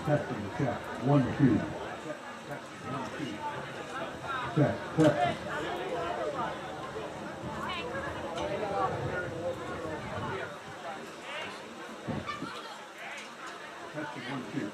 Testing, check. 1, 2. Check, testing. Testing, 1, 2.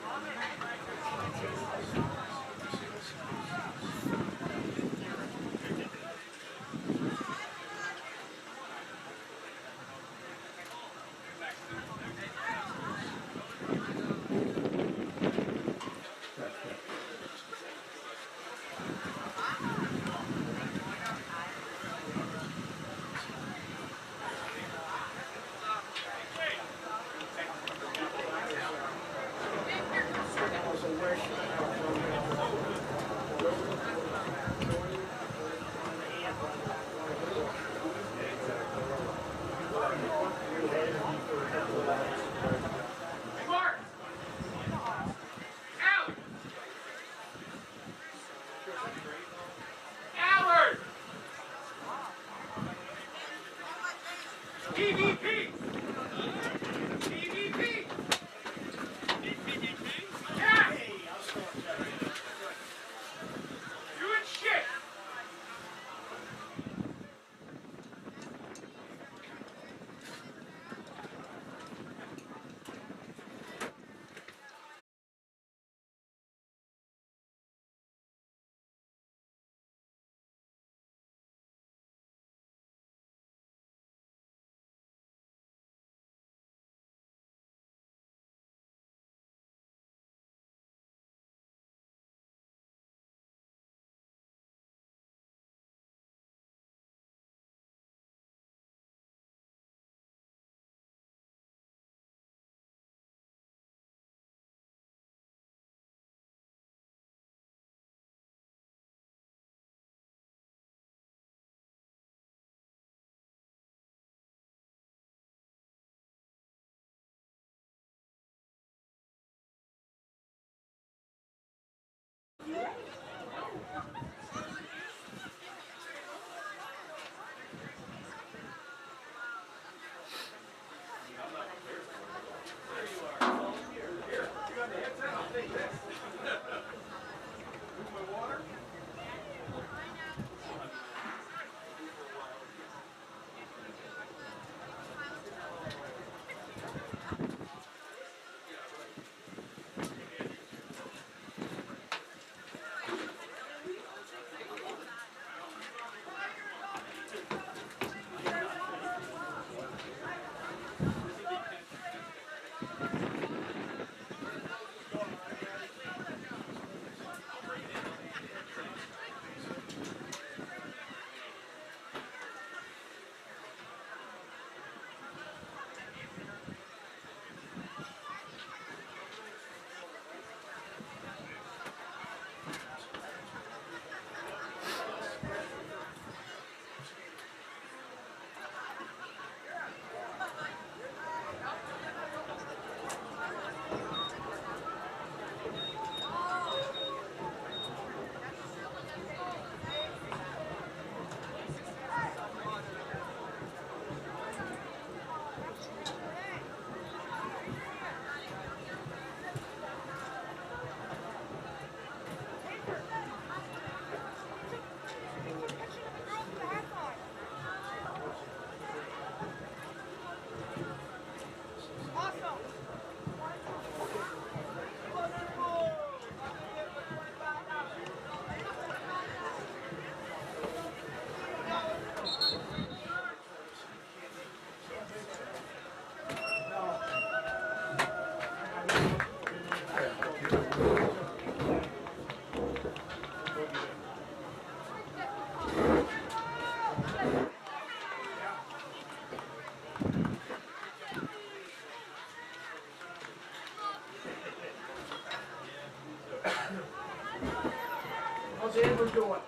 How's Amber doing?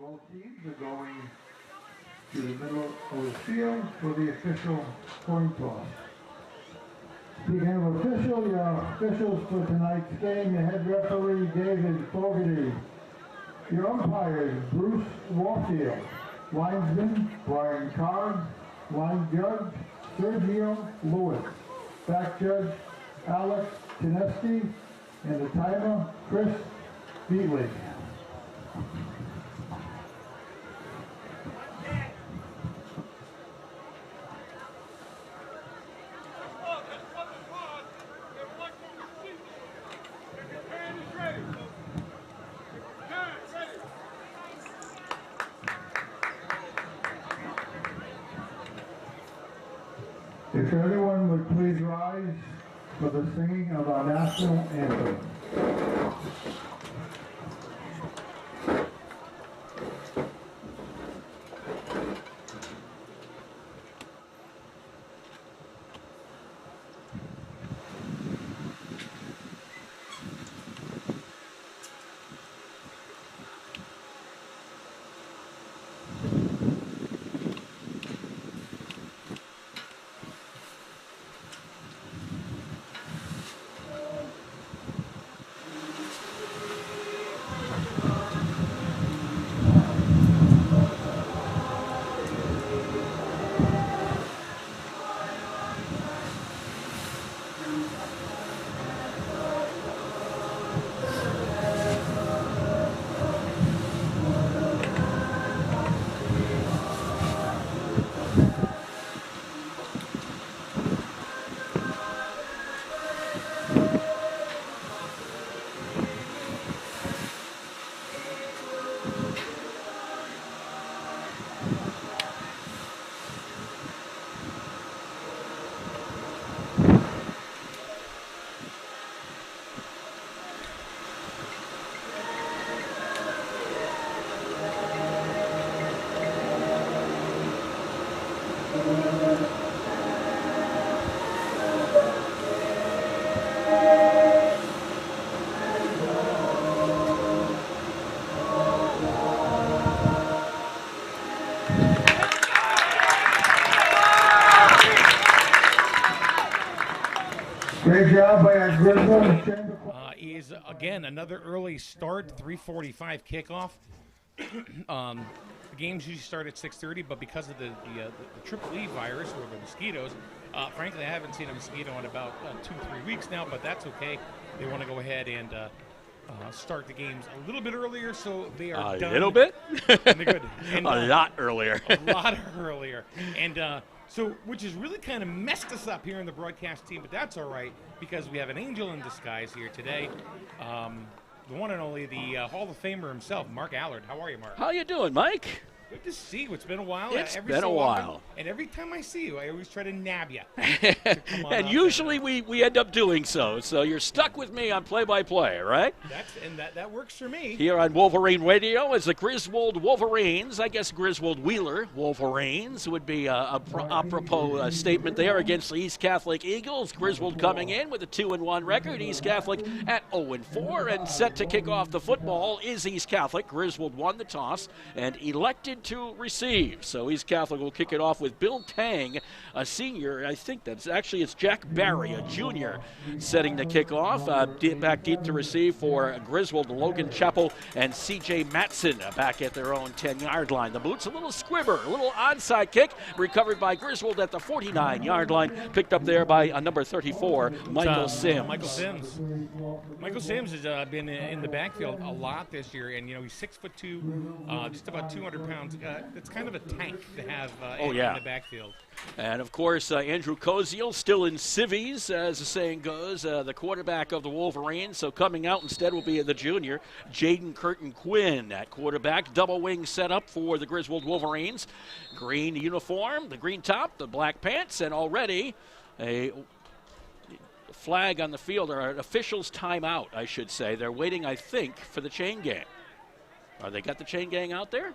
Both teams are going to the middle of the field for the official coin toss. Speaking of official, your officials for tonight's game, your head referee David Fogarty, your umpires Bruce Warfield, linesman Brian Coggs, line judge Sergio Lewis, back judge Alex Tineski, and the timer Chris Beatley. If everyone would please rise for the singing of our national anthem. Great job by our Griswold. Is again another early start, 3:45 kickoff. The games usually start at 6:30, but because of the Triple E virus or the mosquitoes, frankly, I haven't seen a mosquito in about 2-3 weeks now. But that's okay. They want to go ahead and start the games a little bit earlier, so they are done. A little bit? And, a lot earlier. A lot earlier. And so, which has really kind of messed us up here in the broadcast team, but that's all right because we have an angel in disguise here today. The one and only, the Hall of Famer himself, Mark Allard. How are you, Mark? How you doing, Mike? Good to see you. It's been a while. It's been a while. And every time I see you, I always try to nab you. And usually we end up doing so. So you're stuck with me on play-by-play, right? That works for me. Here on Wolverine Radio is the Griswold Wolverines. I guess Griswold Wheeler Wolverines would be a apropos statement there against the East Catholic Eagles. Griswold coming in with a 2-1 record. East Catholic at 0-4 and set to kick off the football is East Catholic. Griswold won the toss and elected to receive. So East Catholic will kick it off with Bill Tang, a senior. I think it's Jack Barry, a junior, setting the kickoff. Back deep to receive for Griswold, Logan Chappell, and C.J. Matson back at their own 10-yard line. The Boots, a little squibber, a little onside kick, recovered by Griswold at the 49-yard line, picked up there by number 34, Michael Sims. Michael Sims has been in the backfield a lot this year, and he's 6'2", just about 200 pounds. It's kind of a tank to have in the backfield. And, of course, Andrew Koziel still in civvies, as the saying goes, the quarterback of the Wolverines. So coming out instead will be the junior, Jaden Curtin Quinn at quarterback. Double wing set up for the Griswold Wolverines. Green uniform, the green top, the black pants, and already a flag on the field, or an official's timeout, I should say. They're waiting, I think, for the chain gang. They got the chain gang out there?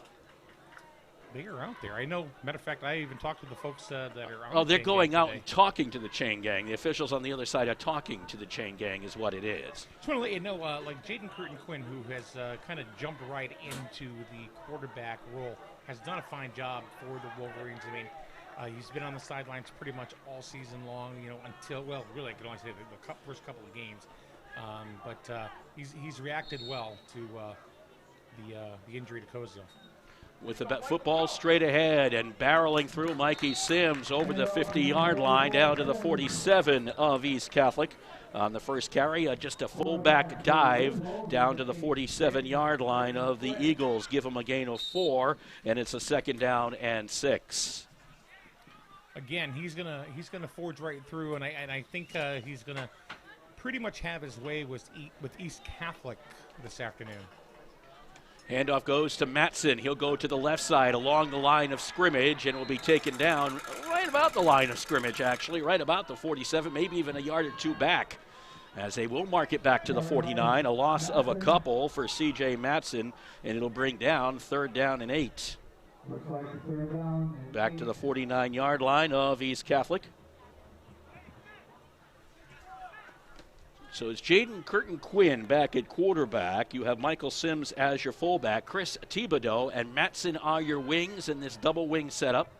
They are out there. I know. Matter of fact, I even talked to the folks that are on. Oh, they're the chain going gang out today. and talking to the chain gang. The officials on the other side are talking to the chain gang, is what it is. Just want to let you know, like Jaden Curtin Quinn, who has kind of jumped right into the quarterback role, has done a fine job for the Wolverines. I mean, he's been on the sidelines pretty much all season long. Until really, I can only say the first couple of games. But he's reacted well to the injury to Kozo. With the football straight ahead and barreling through, Mikey Sims over the 50-yard line down to the 47 of East Catholic. On the first carry, just a fullback dive down to the 47-yard line of the Eagles. Give them a gain of 4, and it's a 2nd down and 6. Again, he's gonna forge right through, and I think he's gonna pretty much have his way with East Catholic this afternoon. Handoff goes to Matson. He'll go to the left side along the line of scrimmage and will be taken down right about the line of scrimmage, actually, right about the 47, maybe even a yard or two back, as they will mark it back to the 49. A loss of a couple for C.J. Matson, and it'll bring down 3rd down and 8. Back to the 49-yard line of East Catholic. So it's Jaden Curtin Quinn back at quarterback. You have Michael Sims as your fullback. Chris Thibodeau and Matson are your wings in this double wing setup.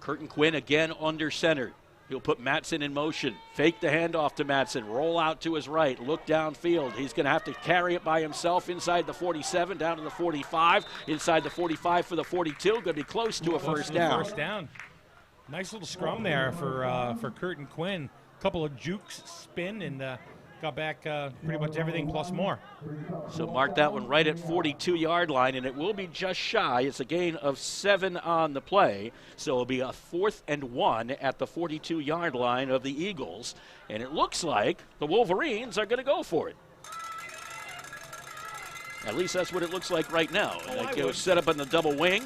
Curtin Quinn again under center. He'll put Matson in motion. Fake the handoff to Matson. Roll out to his right. Look downfield. He's going to have to carry it by himself inside the 47, down to the 45. Inside the 45 for the 42. Going to be close to a first down. First down. Nice little scrum there for Curtin Quinn. Couple of jukes, spin, and got back pretty much everything plus more. So mark that one right at 42-yard line, and it will be just shy. It's a gain of 7 on the play, so it'll be a 4th and 1 at the 42-yard line of the Eagles. And it looks like the Wolverines are going to go for it. At least that's what it looks like right now. It was set up on the double wing.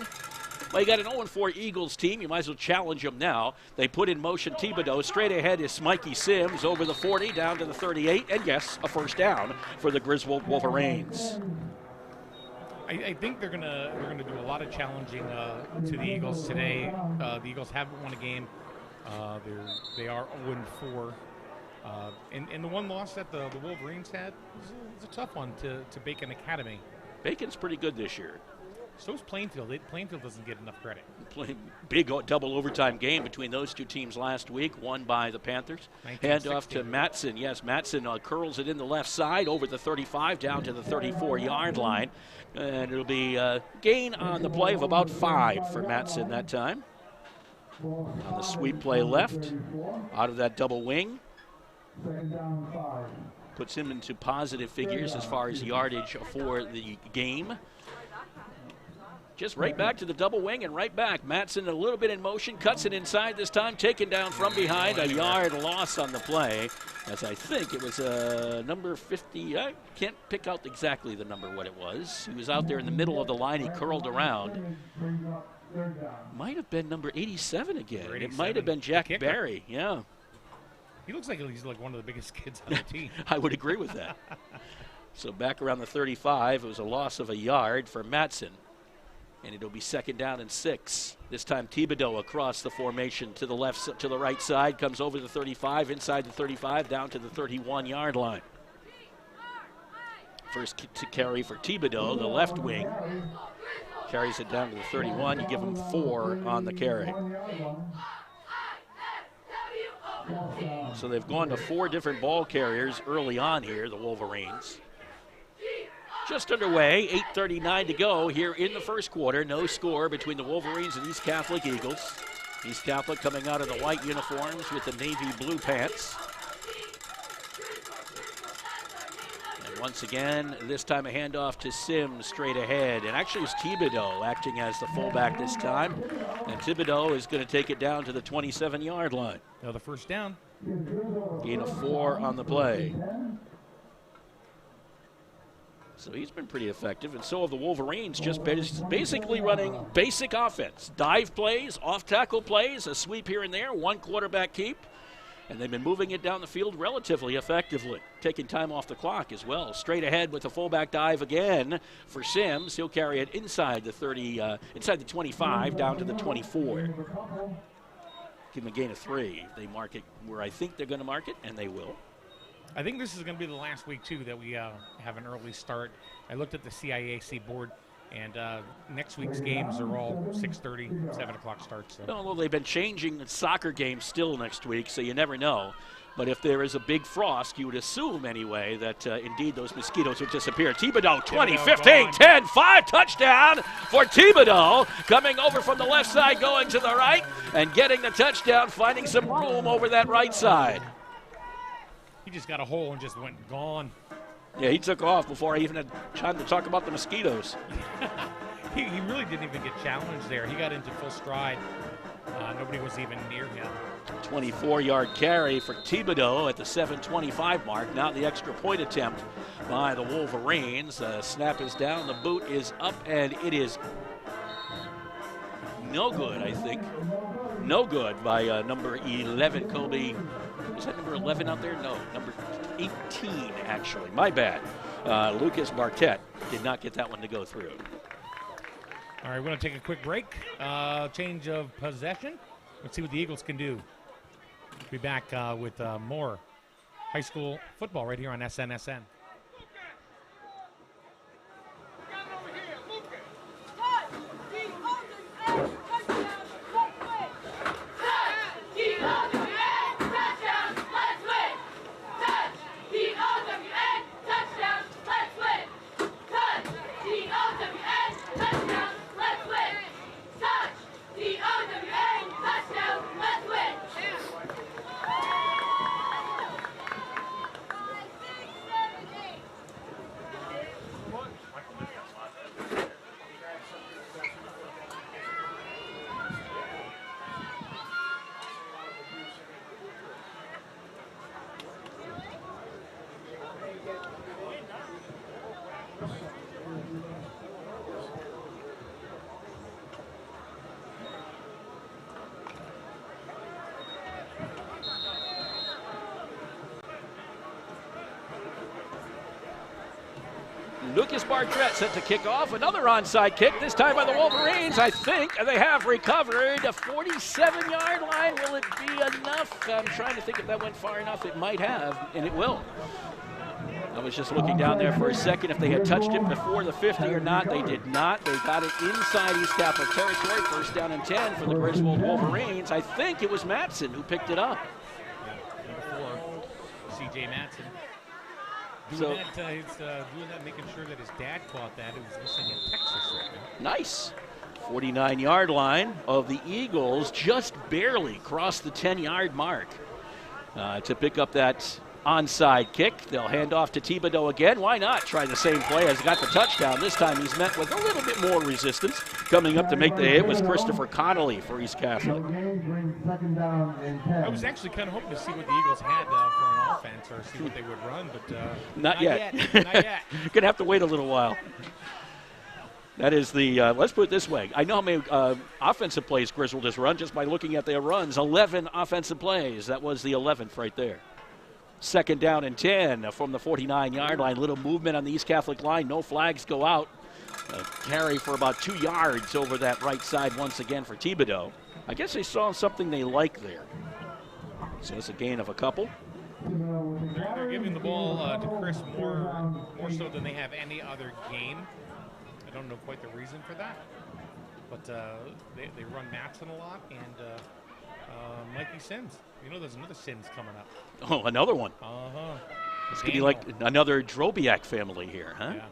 Well, you got an 0-4 Eagles team. You might as well challenge them now. They put in motion Thibodeau. Straight ahead is Mikey Sims over the 40 down to the 38. And, yes, a first down for the Griswold Wolverines. I think they're gonna do a lot of challenging to the Eagles today. The Eagles haven't won a game. They are 0-4. And the one loss that the Wolverines had was a tough one to Bacon Academy. Bacon's pretty good this year. So is Plainfield. Plainfield doesn't get enough credit. Big double overtime game between those two teams last week, won by the Panthers. Handoff to Matson. Yes, Matson curls it in the left side over the 35 down to the 34-yard line. And it'll be a gain on the play of about 5 for Matson that time. On the sweep play left, out of that double wing. Puts him into positive figures as far as yardage for the game. Just right back to the double wing and right back. Matson a little bit in motion, cuts it inside this time, taken down from behind. A yard loss on the play, as I think it was number 50. I can't pick out exactly the number what it was. He was out there in the middle of the line. He curled around. Might have been number 87 again. 87. It might have been Jack Barry. Yeah. He looks like he's like one of the biggest kids on the team. I would agree with that. So back around the 35, it was a loss of a yard for Matson. And it'll be 2nd down and 6. This time Thibodeau across the formation to the left, to the right side, comes over the 35, inside the 35, down to the 31-yard line. First to carry for Thibodeau, the left wing. Carries it down to the 31. You give him 4 on the carry. So they've gone to 4 different ball carriers early on here, the Wolverines. Just underway, 8:39 to go here in the first quarter. No score between the Wolverines and East Catholic Eagles. East Catholic coming out in the white uniforms with the navy blue pants. And once again, this time a handoff to Sims straight ahead. And actually it's Thibodeau acting as the fullback this time. And Thibodeau is going to take it down to the 27-yard line. Another first down. Gain of 4 on the play. So he's been pretty effective, and so have the Wolverines, just basically running basic offense. Dive plays, off-tackle plays, a sweep here and there, 1 quarterback keep, And they've been moving it down the field relatively effectively, taking time off the clock as well. Straight ahead with the fullback dive again for Sims. He'll carry it inside the 25, down to the 24. Give him a gain of 3. They mark it where I think they're going to mark it, and they will. I think this is going to be the last week, too, that we have an early start. I looked at the CIAC board, and next week's games are all 6:30, 7 o'clock starts. So. Although they've been changing the soccer games still next week, so you never know. But if there is a big frost, you would assume anyway that indeed those mosquitoes would disappear. Thibodeau, 20, 15, 10, 5, touchdown for Thibodeau. Coming over from the left side, going to the right, and getting the touchdown, finding some room over that right side. He just got a hole and just went gone. Yeah, he took off before I even had time to talk about the mosquitoes. He really didn't even get challenged there. He got into full stride. Nobody was even near him. 24-yard carry for Thibodeau at the 7:25 mark. Now the extra point attempt by the Wolverines. Snap is down, the boot is up, and it is no good, I think. No good by number 11, Kobe. Is that number 11 out there? No, number 18, actually. My bad. Lucas Bartett did not get that one to go through. All right, we're going to take a quick break. Change of possession. Let's see what the Eagles can do. Be back with more high school football right here on SNSN. Lucas Bartrett set to kick off. Another onside kick, this time by the Wolverines. I think they have recovered a 47-yard line. Will it be enough? I'm trying to think if that went far enough. It might have, and it will. I was just looking down there for a second if they had touched it before the 50 or not. They did not. They got it inside East Catholic territory. First down and 10 for the Griswold Wolverines. I think it was Matson who picked it up. Number 4, C.J. Matson. Doing that, making sure that his dad caught that. It was listening in Texas right now. Nice. 49-yard line of the Eagles just barely crossed the 10-yard mark to pick up that onside kick. They'll hand off to Thibodeau again. Why not try the same play as got the touchdown? This time he's met with a little bit more resistance. Coming up to make the hit was Christopher Connolly for East Catholic. I was actually kind of hoping to see what the Eagles had for an offense or see what they would run, but not yet. Not yet. Gonna have to wait a little while. That is the, let's put it this way. I know how many offensive plays Griswold has run just by looking at their runs. 11 offensive plays. That was the 11th right there. Second down and 10 from the 49-yard line. Little movement on the East Catholic line. No flags go out. Carry for about 2 yards over that right side once again for Thibodeau. I guess they saw something they like there. So it's a gain of a couple. They're giving the ball to Chris more so than they have any other game. I don't know quite the reason for that. But they run Matson a lot and Mikey Sims. You know there's another Sims coming up. Oh, another one. Uh-huh. It's going to be like another Drobiak family here, huh? Yeah.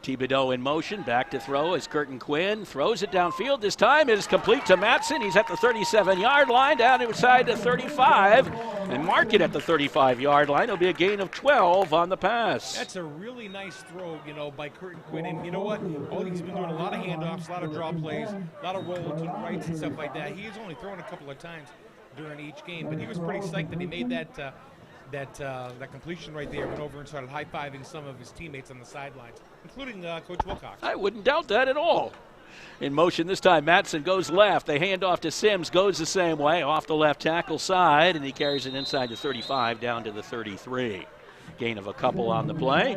Thibodeau in motion, back to throw as Curtin Quinn throws it downfield. This time it is complete to Matson. He's at the 37-yard line, down inside the 35, and mark it at the 35-yard line. It'll be a gain of 12 on the pass. That's a really nice throw, by Curtin Quinn. And you know what? He's been doing a lot of handoffs, a lot of draw plays, a lot of roll to the rights and stuff like that. He's only thrown a couple of times during each game, but he was pretty psyched that he made that completion right there. Went over and started high-fiving some of his teammates on the sidelines, including Coach Wilcox. I wouldn't doubt that at all. In motion this time, Matson goes left. They hand off to Sims, goes the same way, off the left tackle side, and he carries it inside the 35 down to the 33. Gain of a couple on the play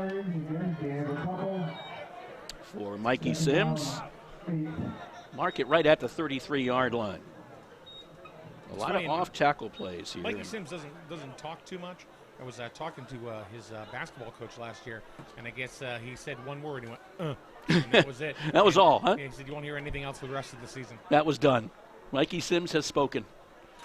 for Mikey Sims. Mark it right at the 33-yard line. A lot of off-tackle plays here. Mikey Sims doesn't talk too much. I was talking to his basketball coach last year, and I guess he said one word. He went, and that was it. That was all, huh? He said, you won't hear anything else for the rest of the season. That was done. Mikey Sims has spoken.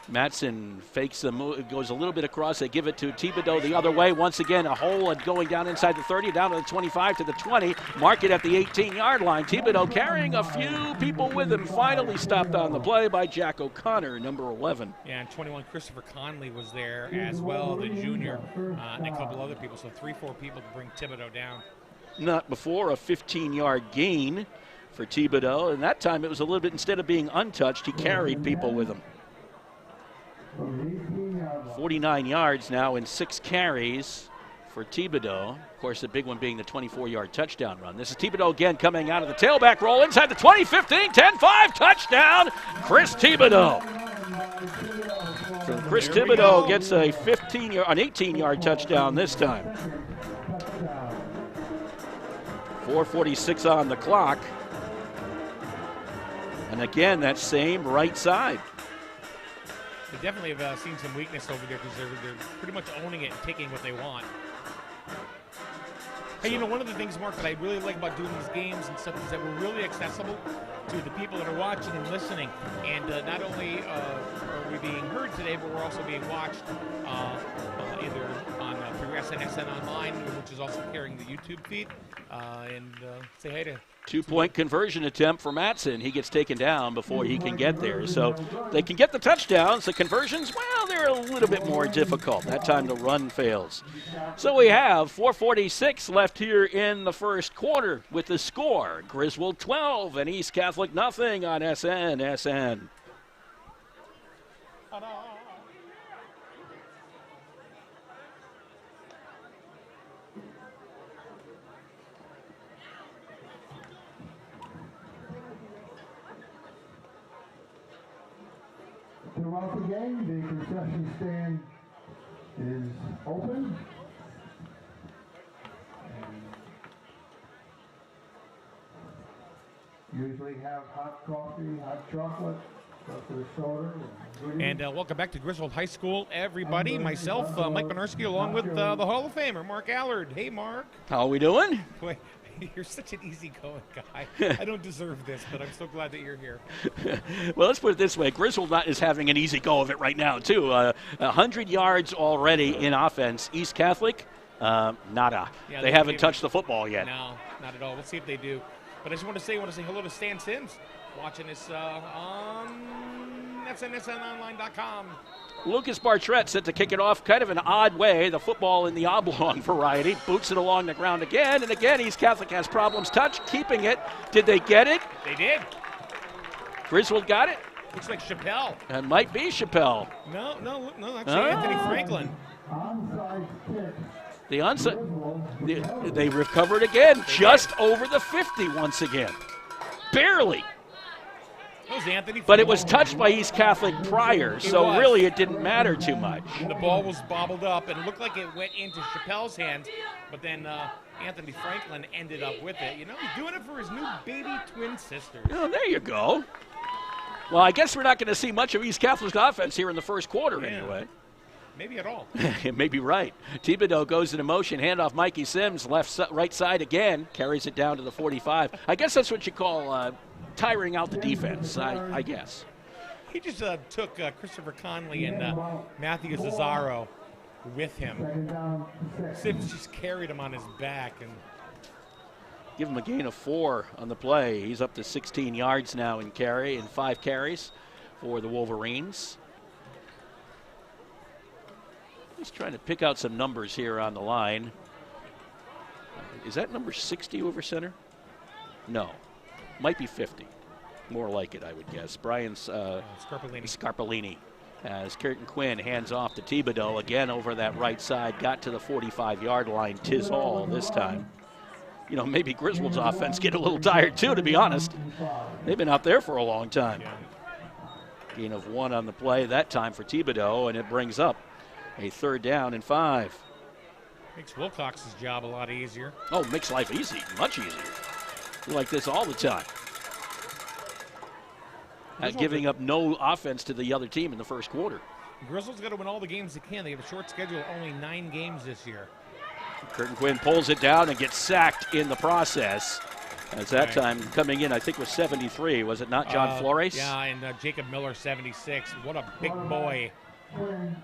Matson fakes the move, goes a little bit across. They give it to Thibodeau the other way. Once again, a hole and going down inside the 30, down to the 25 to the 20. Mark it at the 18-yard line. Thibodeau carrying a few people with him. Finally stopped on the play by Jack O'Connor, number 11. Yeah, and 21, Christopher Conley was there as well, the junior, and a couple other people. So 3-4 people to bring Thibodeau down. Not before a 15-yard gain for Thibodeau, and that time it was a little bit, instead of being untouched, he carried people with him. 49 yards now in 6 carries for Thibodeau. Of course, the big one being the 24-yard touchdown run. This is Thibodeau again coming out of the tailback roll inside the 20, 15, 10, 5, touchdown, Chris Thibodeau. So Chris Thibodeau gets a 18-yard touchdown this time. 4:46 on the clock. And again, that same right side. They definitely have seen some weakness over there because they're pretty much owning it and taking what they want. Hey, you know, one of the things, Mark, that I really like about doing these games and stuff is that we're really accessible to the people that are watching and listening. And not only are we being heard today, but we're also being watched either on Progress NSN Online, which is also carrying the YouTube feed. And say hey to 2-point conversion attempt for Matson. He gets taken down before he can get there. So they can get the touchdowns. The conversions, well, they're a little bit more difficult. That time the run fails. So we have 4:46 left here in the first quarter with the score. Griswold 12 and East Catholic nothing on SN. Throughout the game, the concession stand is open. Usually have hot coffee, hot chocolate, for the soda. And welcome back to Griswold High School, everybody. Myself, Mike Benarski, along with the Hall of Famer, Mark Allard. Hey, Mark. How are we doing? Boy, you're such an easygoing guy. I don't deserve this, but I'm so glad that you're here. Well, let's put it this way. Griswold is having an easy go of it right now, too. 100 yards already in offense. East Catholic, nada. Yeah, they haven't touched the football yet. No, not at all. We'll see if they do. But I just want to say hello to Stan Sims, watching this on SNSNonline.com. Lucas Bartrett set to kick it off kind of an odd way, the football in the oblong variety. Boots it along the ground again, and again East Catholic has problems keeping it. Did they get it? They did. Griswold got it? Looks like Chappelle. It might be Chappelle. No, actually Anthony Franklin. The onside, they recovered again, just over the 50 once again. Barely. But it was touched by East Catholic prior, so really it didn't matter too much. The ball was bobbled up, and it looked like it went into Chappelle's hands, but then Anthony Franklin ended up with it. You know, he's doing it for his new baby twin sisters. Oh, there you go. Well, I guess we're not going to see much of East Catholic's offense here in the first quarter anyway. Maybe at all. You may be right. Thibodeau goes into motion, handoff Mikey Sims, right side again, carries it down to the 45. I guess that's what you call tiring out the defense, I guess. He just took Christopher Conley and Matthew Zazzaro with him. Sims just carried him on his back. And give him a gain of 4 on the play. He's up to 16 yards now in 5 carries for the Wolverines. He's trying to pick out some numbers here on the line. Is that number 60 over center? No. Might be 50. More like it, I would guess. Brian Scarpellini. As Curtin Quinn hands off to Thibodeau again over that right side. Got to the 45-yard line. 'Tis all this time. you know, maybe Griswold's offense get a little tired too, to be honest. They've been out there for a long time. Yeah. Gain of 1 on the play that time for Thibodeau, and it brings up a 3rd down and 5. Makes Wilcox's job a lot easier. Oh, makes life easy, much easier. You like this all the time. Giving up no offense to the other team in the first quarter. Griswold's got to win all the games they can. They have a short schedule, only 9 games this year. Curtin Quinn pulls it down and gets sacked in the process. As that time coming in, I think was 73. Was it not John Flores? Yeah, and Jacob Miller, 76. What a big boy. In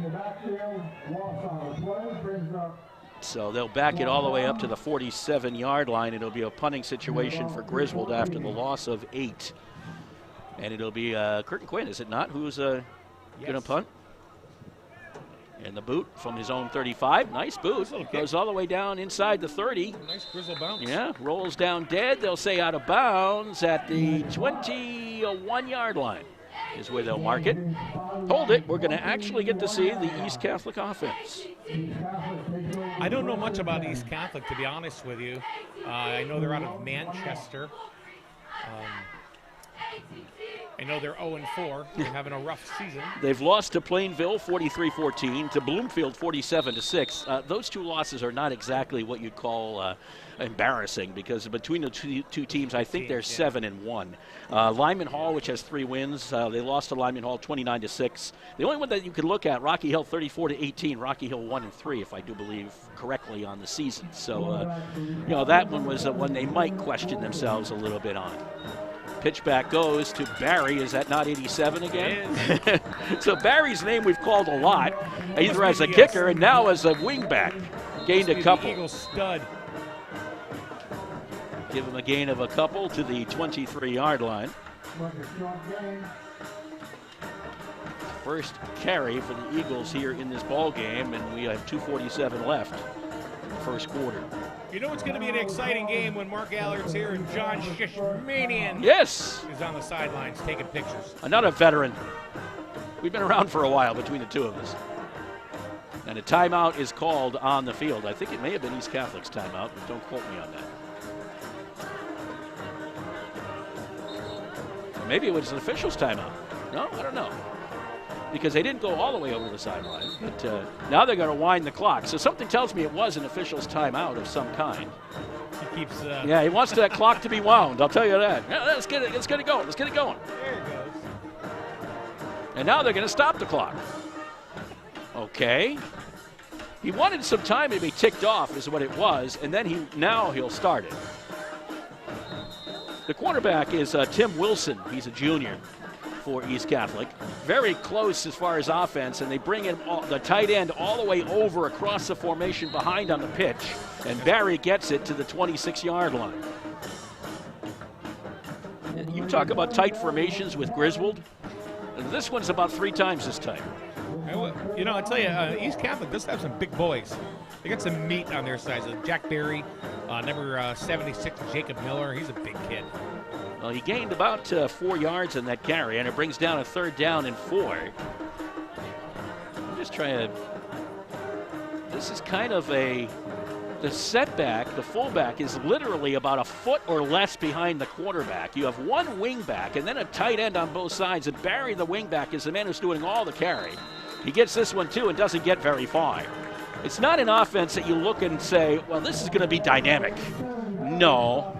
the backfield, loss on the play, brings up. So they'll back it all the way up to the 47-yard line. It'll be a punting situation for Griswold after the loss of 8. And it'll be Curtin Quinn, is it not, who's going to punt? And the boot from his own 35. Nice boot. Goes all the way down inside the 30. Nice Griswold bounce. Yeah, rolls down dead. They'll say out of bounds at the 21-yard line is where they'll mark it. Hold it. We're going to actually get to see the East Catholic offense. I don't know much about East Catholic, to be honest with you. I know they're out of Manchester. I know they're 0-4. They're having a rough season. They've lost to Plainville 43-14, to Bloomfield 47-6. Those 2 losses are not exactly what you'd call embarrassing, because between the two teams, I think they're 7-1. Lyman Hall, which has 3 wins, they lost to Lyman Hall 29-6. The only one that you could look at, Rocky Hill 34-18. Rocky Hill 1-3, if I do believe correctly on the season. So, you know, that one was one they might question themselves a little bit on. Pitch back goes to Barry. Is that not 87 again? So Barry's name we've called a lot, either as a kicker and now as a wingback. Gained a couple. Eagle stud. Give him a gain of a couple to the 23-yard line. First carry for the Eagles here in this ball game, and we have 2:47 left in the first quarter. You know it's going to be an exciting game when Mark Allard's here and John Shishmanian is on the sidelines taking pictures. Another veteran. We've been around for a while between the two of us. And a timeout is called on the field. I think it may have been East Catholic's timeout, but don't quote me on that. Or maybe it was an official's timeout. No, I don't know. Because they didn't go all the way over the sideline. But now they're going to wind the clock. So something tells me it was an official's timeout of some kind. He keeps. Yeah, he wants that clock to be wound. I'll tell you that. Yeah, let's get it going. Let's get it going. There it goes. And now they're going to stop the clock. Okay. He wanted some time to be ticked off, is what it was, and then now he'll start it. The quarterback is Tim Wilson. He's a junior for East Catholic. Very close as far as offense, and they bring in the tight end all the way over across the formation behind on the pitch, and Barry gets it to the 26-yard line. You talk about tight formations with Griswold. This one's about 3 times this tight. You know, I tell you, East Catholic does have some big boys. They got some meat on their side. Jack Berry, number 76, Jacob Miller. He's a big kid. Well, he gained about 4 yards in that carry, and it brings down a 3rd down and 4. I'm just trying to. This is kind of the setback. The fullback is literally about a foot or less behind the quarterback. You have one wingback and then a tight end on both sides, and Barry, the wingback, is the man who's doing all the carry. He gets this one too and doesn't get very far. It's not an offense that you look and say, well, this is going to be dynamic. No.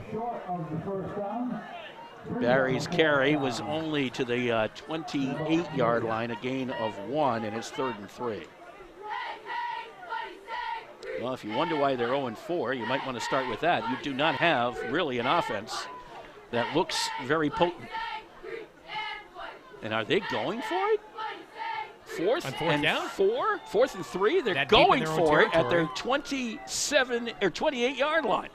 Barry's carry was only to the 28-yard line, a gain of 1, and it's 3rd and 3. Well, if you wonder why they're 0-4, you might want to start with that. You do not have really an offense that looks very potent. And are they going for it? Fourth and 3. They're going for it at their 27 or 28-yard line.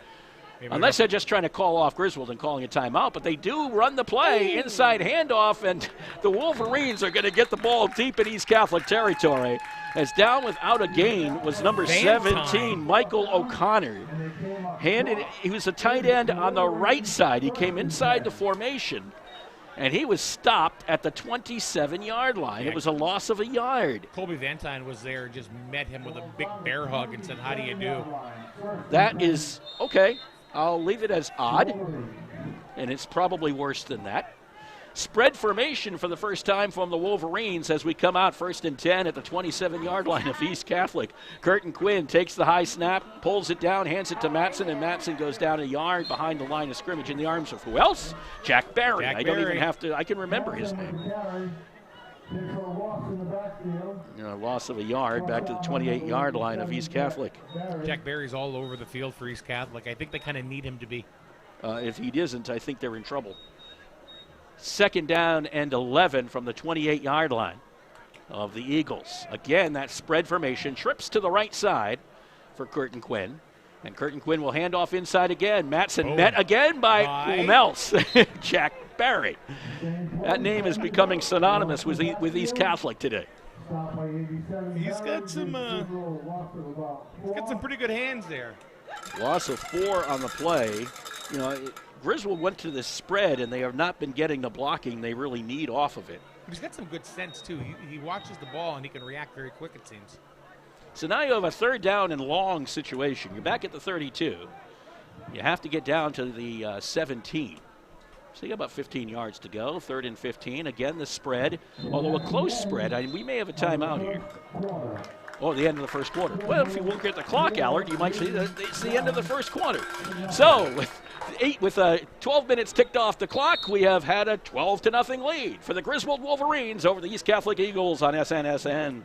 Unless they're just trying to call off Griswold and calling a timeout, but they do run the play, inside handoff, and the Wolverines are going to get the ball deep in East Catholic territory. As down without a gain was number 17, Michael O'Connor. He was a tight end on the right side. He came inside the formation, and he was stopped at the 27-yard line. It was a loss of a yard. Colby Vantine was there, just met him with a big bear hug and said, how do you do? That is okay. I'll leave it as odd, and it's probably worse than that. Spread formation for the first time from the Wolverines as we come out 1st and 10 at the 27-yard line of East Catholic. Curtin Quinn takes the high snap, pulls it down, hands it to Matson, and Matson goes down a yard behind the line of scrimmage in the arms of who else? Jack Barry. I don't even have to, I can remember his name. Loss of a yard back to the 28-yard line of East Catholic. Jack Barry's all over the field for East Catholic. I think they kind of need him to be. If he isn't, I think they're in trouble. 2nd down and 11 from the 28-yard line of the Eagles. Again, that spread formation. Trips to the right side for Curtin Quinn. And Curtin Quinn will hand off inside again. Matson met again by whom else? Jack Barry. That name is becoming synonymous with East Catholic today. He's got some pretty good hands there. Loss of 4 on the play. You know, Griswold went to this spread, and they have not been getting the blocking they really need off of it. He's got some good sense, too. He watches the ball, and he can react very quick, it seems. So now you have a 3rd down and long situation. You're back at the 32. You have to get down to the 17. So you got about 15 yards to go. 3rd and 15. Again, the spread, although a close spread. We may have a timeout here. Oh, the end of the first quarter. Well, if you look at the clock, Allard, you might see that it's the end of the first quarter. So with 12 minutes ticked off the clock, we have had a 12-0 lead for the Griswold Wolverines over the East Catholic Eagles on SNSN.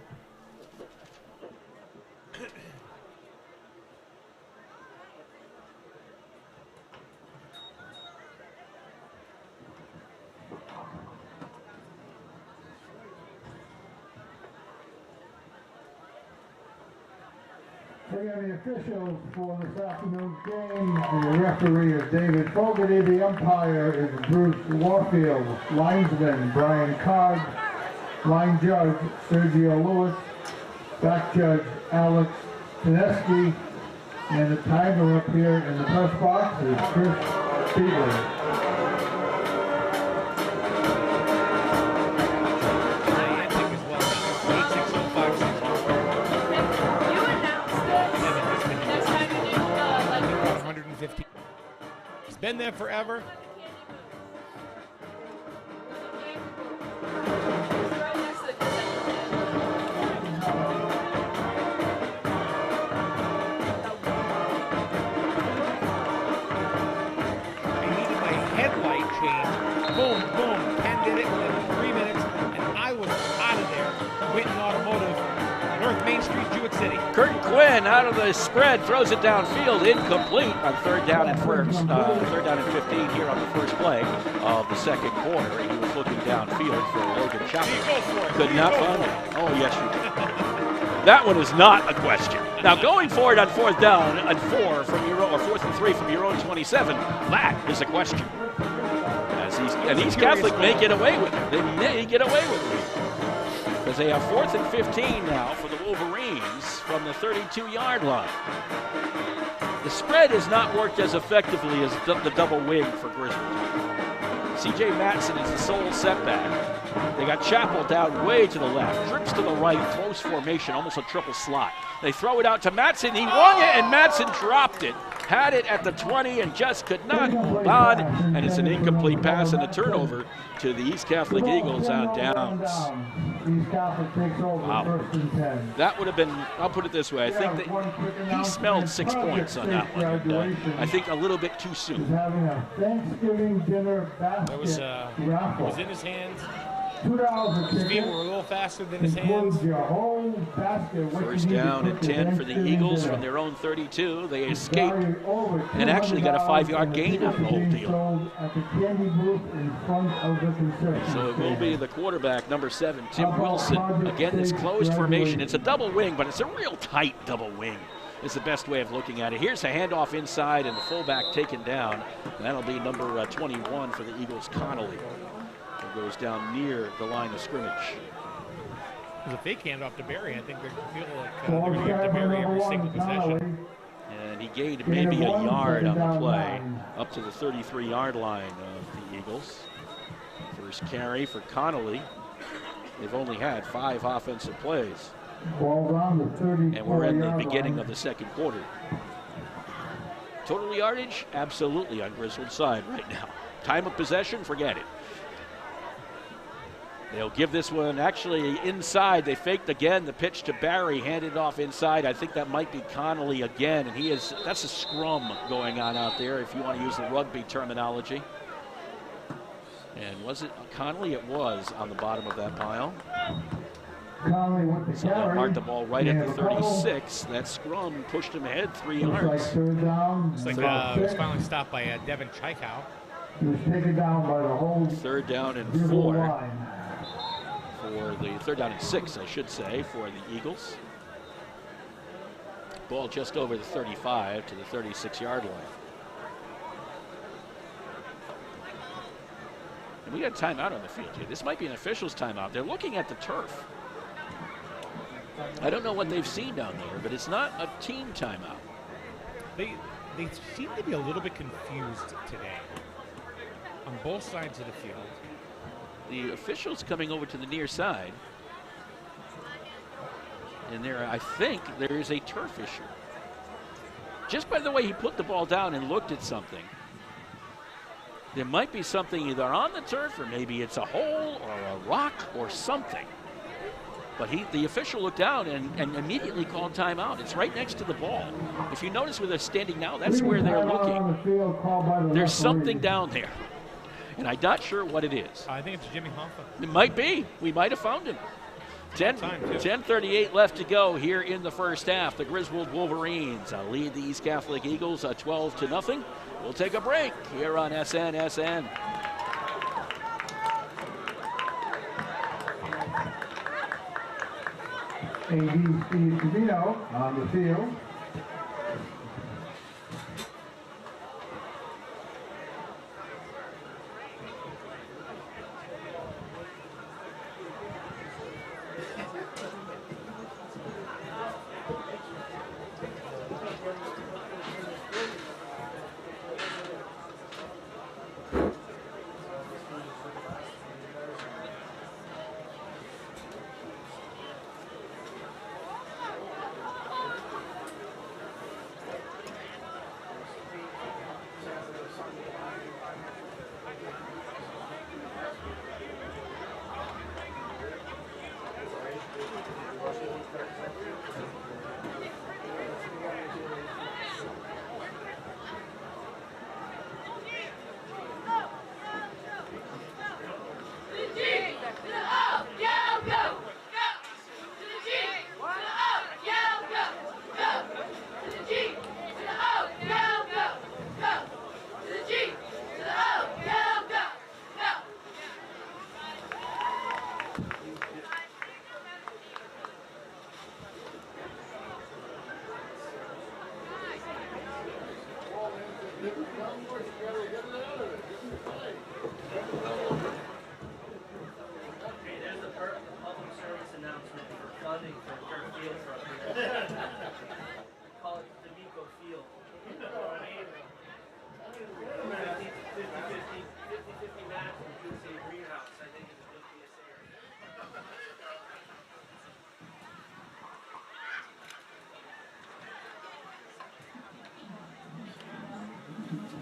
We have the officials for this afternoon's game. The referee is David Fogarty. The umpire is Bruce Warfield. Linesman Brian Cogg. Line judge Sergio Lewis. Back judge Alex Tineski. And the timer up here in the press box is Chris Beatley. He's been there forever. I needed my headlight changed. Boom, boom. Ken did it in 3 minutes, and I was out of there. Whitten Automotive, North Main Street, Jewett City. Curtin Quinn out of the spread, throws it downfield, incomplete on 3rd down and 15 here on the first play of the second quarter. And he was looking downfield for Logan Chapman. Could not find it. Oh, yes, you did. That one is not a question. Now, going forward on 4th down and 4 from your own, or 4th and 3 from your own 27, that is a question. And East Catholic may get away with it. They may get away with it. Because they have 4th and 15 now for the Wolverines from the 32-yard line. The spread has not worked as effectively as the double wing for Griswold. C.J. Matson is the sole setback. They got Chappell down way to the left, trips to the right, close formation, almost a triple slot. They throw it out to Matson. He won it, and Matson dropped it. Had it at the 20 and just could not hold on. And it's an incomplete pass and a turnover to the East Catholic Eagles on downs. Wow. That would have been, I'll put it this way, I think that he smelled 6 points on that one. And, I think a little bit too soon. It was in his hands. His feet were a little faster than his hands. 1st down and 10 for the Eagles from their own 32. They escape and actually got a 5-yard gain out of the whole deal. So it will be the quarterback, number 7, Tim Wilson. Again, this closed formation. It's a double wing, but it's a real tight double wing. Is the best way of looking at it. Here's a handoff inside and the fullback taken down. And that'll be number 21 for the Eagles, Connolly. Goes down near the line of scrimmage. It was a fake handoff to Barry. I think they feel like they're going to give to Barry every single possession. And he gained maybe a yard on the play up to the 33-yard line of the Eagles. First carry for Connolly. They've only had 5 offensive plays. And we're in the beginning of the second quarter. Total yardage, absolutely on Griswold's side right now. Time of possession, forget it. They'll give this one actually inside. They faked again the pitch to Barry, handed off inside. I think that might be Connolly again, and that's a scrum going on out there if you want to use the rugby terminology. And was it Connolly? It was on the bottom of that pile. Connolly with the So they'll carry. mark the ball right at the 36. That scrum pushed him ahead 3 yards. Like third down. It's like it was finally stopped by Devin Chykow. He was taken down by the whole 3rd down and Griswold 4 line. for the 3rd down and 6, I should say, for the Eagles. Ball just over the 35 to the 36-yard line. And we got a timeout on the field here. This might be an official's timeout. They're looking at the turf. I don't know what they've seen down there, but it's not a team timeout. They seem to be a little bit confused today on both sides of the field. The official's coming over to the near side. And there, I think there is a turf issue. Just by the way he put the ball down and looked at something, there might be something either on the turf or maybe it's a hole or a rock or something. But the official looked down and immediately called timeout. It's right next to the ball. If you notice where they're standing now, that's where they're looking. There's something down there. And I'm not sure what it is. I think it's Jimmy Hoffa. It might be. We might have found him. 10:38 left to go here in the first half. The Griswold Wolverines lead the East Catholic Eagles 12-0. We'll take a break here on SNSN. AD Steve Covino on the field.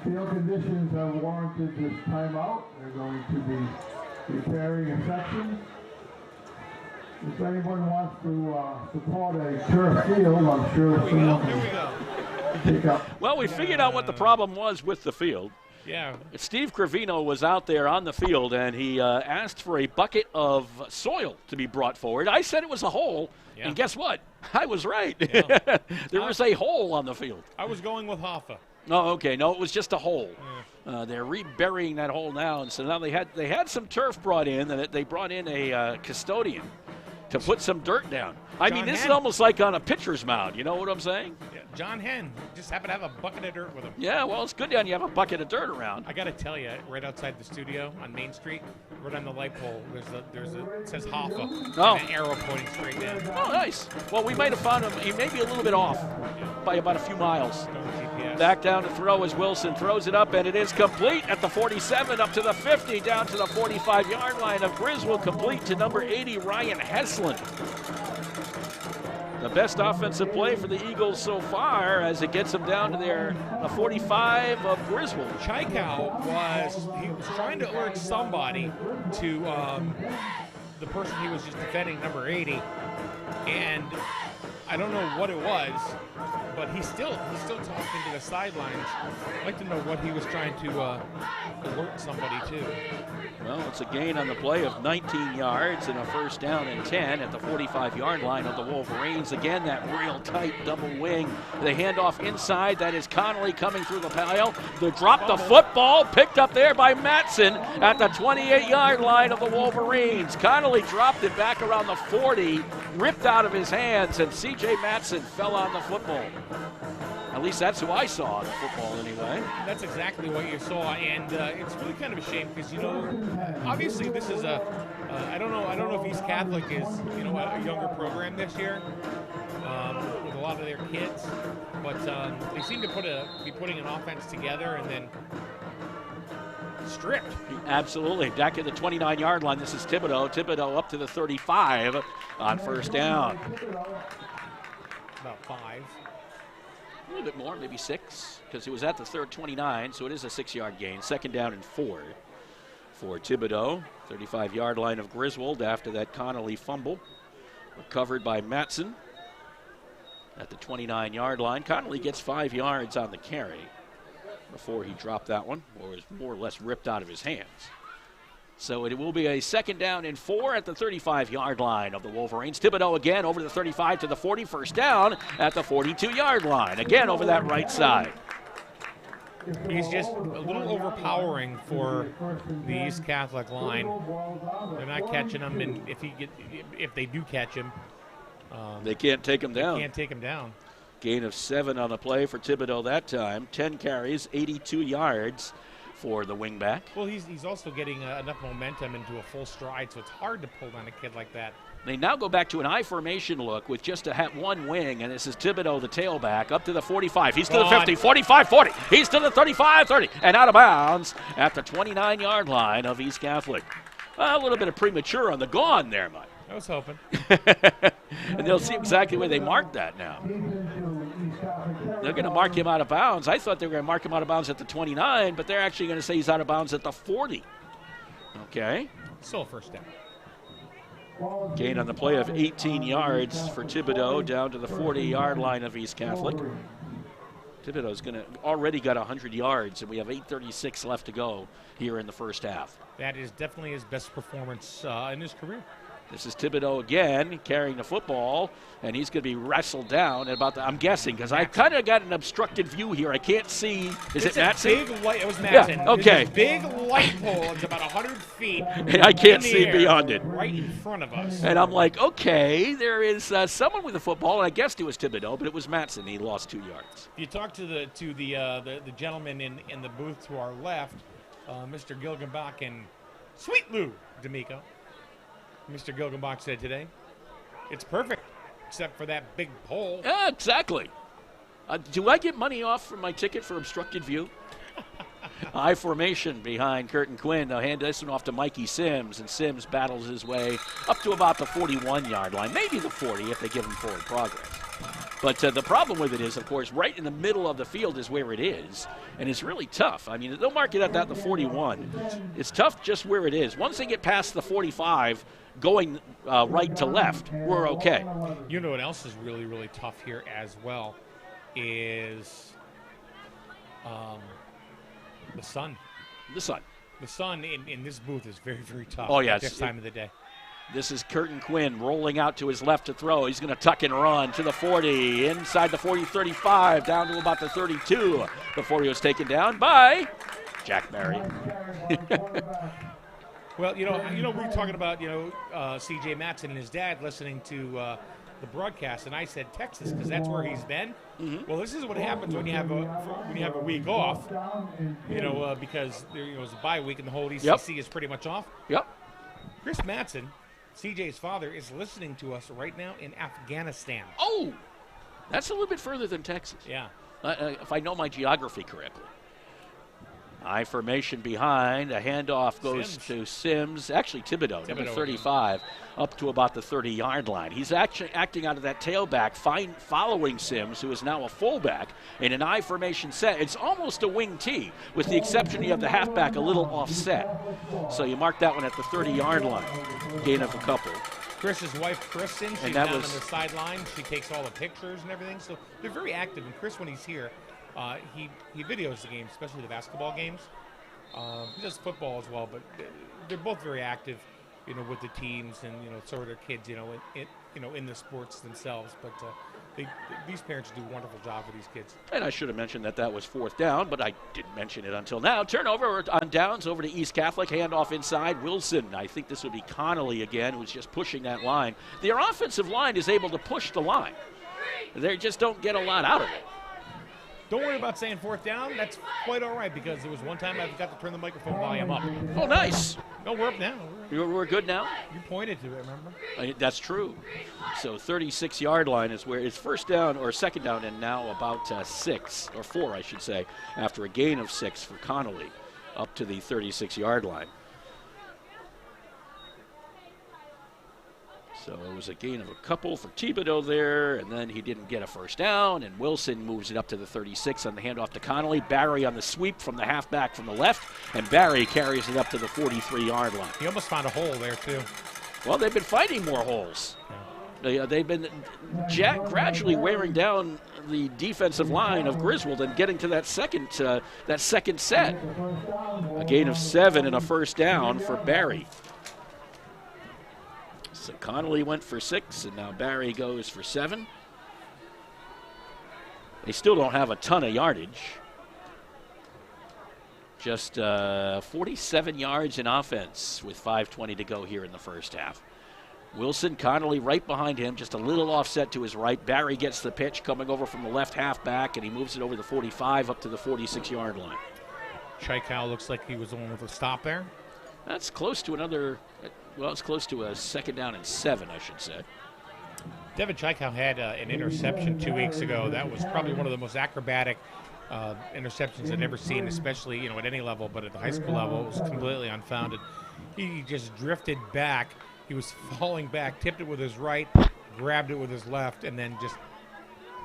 Field conditions have warranted this timeout. They're going to be repairing a section. If anyone wants to support a turf field, I'm sure someone can pick up. Well, we figured out what the problem was with the field. Yeah. Steve Cravino was out there on the field, and he asked for a bucket of soil to be brought forward. I said it was a hole, and guess what? I was right. Yeah. There was a hole on the field. I was going with Hoffa. Oh, okay. No, it was just a hole. They're reburying that hole now, and so now they had some turf brought in. They brought in a custodian to put some dirt down. I mean, this is almost like on a pitcher's mound. You know what I'm saying? Yeah, John Henn just happened to have a bucket of dirt with him. Yeah, well, it's good that you have a bucket of dirt around. I got to tell you, right outside the studio on Main Street, right on the light pole, it says Hoffa. Oh. And an arrow pointing straight down. Oh, nice. Well, we might have found him. He may be a little bit off by about a few miles. Back down to throw as Wilson throws it up, and it is complete at the 47, up to the 50, down to the 45-yard line of Griswold, complete to number 80, Ryan Heslin. The best offensive play for the Eagles so far as it gets them down to the 45 of Griswold. Chaikow was trying to urge somebody to the person he was just defending, number 80, and I don't know what it was, but he's still talking to the sidelines. I'd like to know what he was trying to alert somebody to. Well, it's a gain on the play of 19 yards and a first down and 10 at the 45-yard line of the Wolverines. Again, that real tight double wing. The handoff inside. That is Connolly coming through the pile. They drop the football, picked up there by Matson at the 28-yard line of the Wolverines. Connolly dropped it back around the 40, ripped out of his hands, and C.J. Matson fell on the football. At least that's who I saw on the football anyway. That's exactly what you saw, and it's really kind of a shame because, obviously this is I don't know if East Catholic is, a younger program this year with a lot of their kids, but they seem to be putting an offense together and then stripped. Absolutely. Back at the 29-yard line, this is Thibodeau. Thibodeau up to the 35 on first down. About 5. A little bit more, maybe 6, because it was at the 29, so it is a 6-yard gain. Second down and 4 for Thibodeau. 35-yard line of Griswold after that Connolly fumble. Recovered by Matson at the 29-yard line. Connolly gets 5 yards on the carry before he dropped that one, or was more or less ripped out of his hands. So it will be a second down and 4 at the 35-yard line of the Wolverines. Thibodeau again over the 35 to the 40. First down at the 42-yard line. Again over that right side. He's just a little overpowering for the East Catholic line. They're not catching him, and if they do catch him, they can't take him down. Can't take him down. Gain of 7 on the play for Thibodeau that time. 10 carries, 82 yards for the wingback. Well, he's also getting enough momentum into a full stride, so it's hard to pull down a kid like that. They now go back to an I formation look with just one wing, and this is Thibodeau, the tailback, up to the 45. He's to the 50, 45, 40. He's to the 35, 30, and out of bounds at the 29-yard line of East Catholic. A little bit of premature on the gone there, Mike. I was hoping. And they'll see exactly where they marked that now. They're going to mark him out of bounds. I thought they were going to mark him out of bounds at the 29, but they're actually going to say he's out of bounds at the 40. Okay. Still a first down. Gain on the play of 18 yards for Thibodeau down to the 40-yard line of East Catholic. Thibodeau's already got 100 yards, and we have 8:36 left to go here in the first half. That is definitely his best performance in his career. This is Thibodeau again carrying the football, and he's going to be wrestled down at about I'm guessing, because I kind of got an obstructed view here. I can't see. Is it Matson? Big light. It was Matson. Yeah, okay. Big light pole. It's about 100 feet. And I can't see beyond it. Right in front of us. And I'm like, okay, there is someone with the football, and I guessed it was Thibodeau, but it was Matson. He lost 2 yards. If you talk to the gentleman in the booth to our left, Mr. Gilgenbach and Sweet Lou D'Amico. Mr. Gilgenbach said today, it's perfect, except for that big pole. Yeah, exactly. Do I get money off from my ticket for obstructed view? I formation behind Curtin Quinn. They'll hand this one off to Mikey Sims, and Sims battles his way up to about the 41-yard line, maybe the 40 if they give him forward progress. But the problem with it is, of course, right in the middle of the field is where it is, and it's really tough. I mean, they'll mark it at the 41. It's tough just where it is. Once they get past the 45, going right to left, we're okay. You know what else is really, really tough here as well is the sun. The sun. The sun in this booth is very, very tough. Oh, yeah. At this time of the day. This is Curtin Quinn rolling out to his left to throw. He's going to tuck and run to the 40, inside the 40, 35, down to about the 32 before he was taken down by Jack Barry. Well, we were talking about, C.J. Matson and his dad listening to the broadcast, and I said Texas because that's where he's been. Mm-hmm. Well, this is what happens when you have a week off, because there was a bye week and the whole ECC is pretty much off. Yep. Chris Matson, CJ's father, is listening to us right now in Afghanistan. Oh, that's a little bit further than Texas. Yeah. If I know my geography correctly. I formation behind. A handoff goes to Sims. Actually, Thibodeau, number 35, up to about the 30-yard line. He's actually acting out of that tailback, following Sims, who is now a fullback, in an I formation set. It's almost a wing T, with the exception you have the halfback a little offset. So you mark that one at the 30-yard line. Gain of a couple. Chris's wife, Kristen, she's down on the sideline. She takes all the pictures and everything. So they're very active. And Chris, when he's here, he videos the games, especially the basketball games. He does football as well, but they're both very active, with the teams, and so are their kids, in the sports themselves. But these parents do a wonderful job with these kids. And I should have mentioned that was 4th down, but I didn't mention it until now. Turnover on downs over to East Catholic. Handoff inside. Wilson. I think this would be Connolly again, who's just pushing that line. Their offensive line is able to push the line. They just don't get a lot out of it. Don't worry about saying 4th down. That's quite all right, because there was one time I forgot to turn the microphone volume up. Oh, nice. No, we're up now. We're good now? You pointed to it, remember? That's true. So 36-yard line is where it's 1st down or 2nd down, and now about 6, or 4, I should say, after a gain of 6 for Connolly, up to the 36-yard line. So it was a gain of a couple for Thibodeau there, and then he didn't get a 1st down, and Wilson moves it up to the 36 on the handoff to Connolly. Barry on the sweep from the halfback from the left, and Barry carries it up to the 43-yard line. He almost found a hole there, too. Well, they've been finding more holes. They've been gradually wearing down the defensive line of Griswold and getting to that second set. A gain of 7 and a 1st down for Barry. So Connolly went for 6, and now Barry goes for 7. They still don't have a ton of yardage. Just 47 yards in offense with 5:20 to go here in the first half. Wilson, Connolly right behind him, just a little offset to his right. Barry gets the pitch coming over from the left halfback, and he moves it over the 45 up to the 46-yard line. Chaikow looks like he was the one with a stop there. That's close to another, well, it's close to a 2nd down and 7, I should say. Devin Chaikow had an interception 2 weeks ago. That was probably one of the most acrobatic interceptions I've ever seen, especially, at any level, but at the high school level, it was completely unfounded. He just drifted back. He was falling back, tipped it with his right, grabbed it with his left, and then just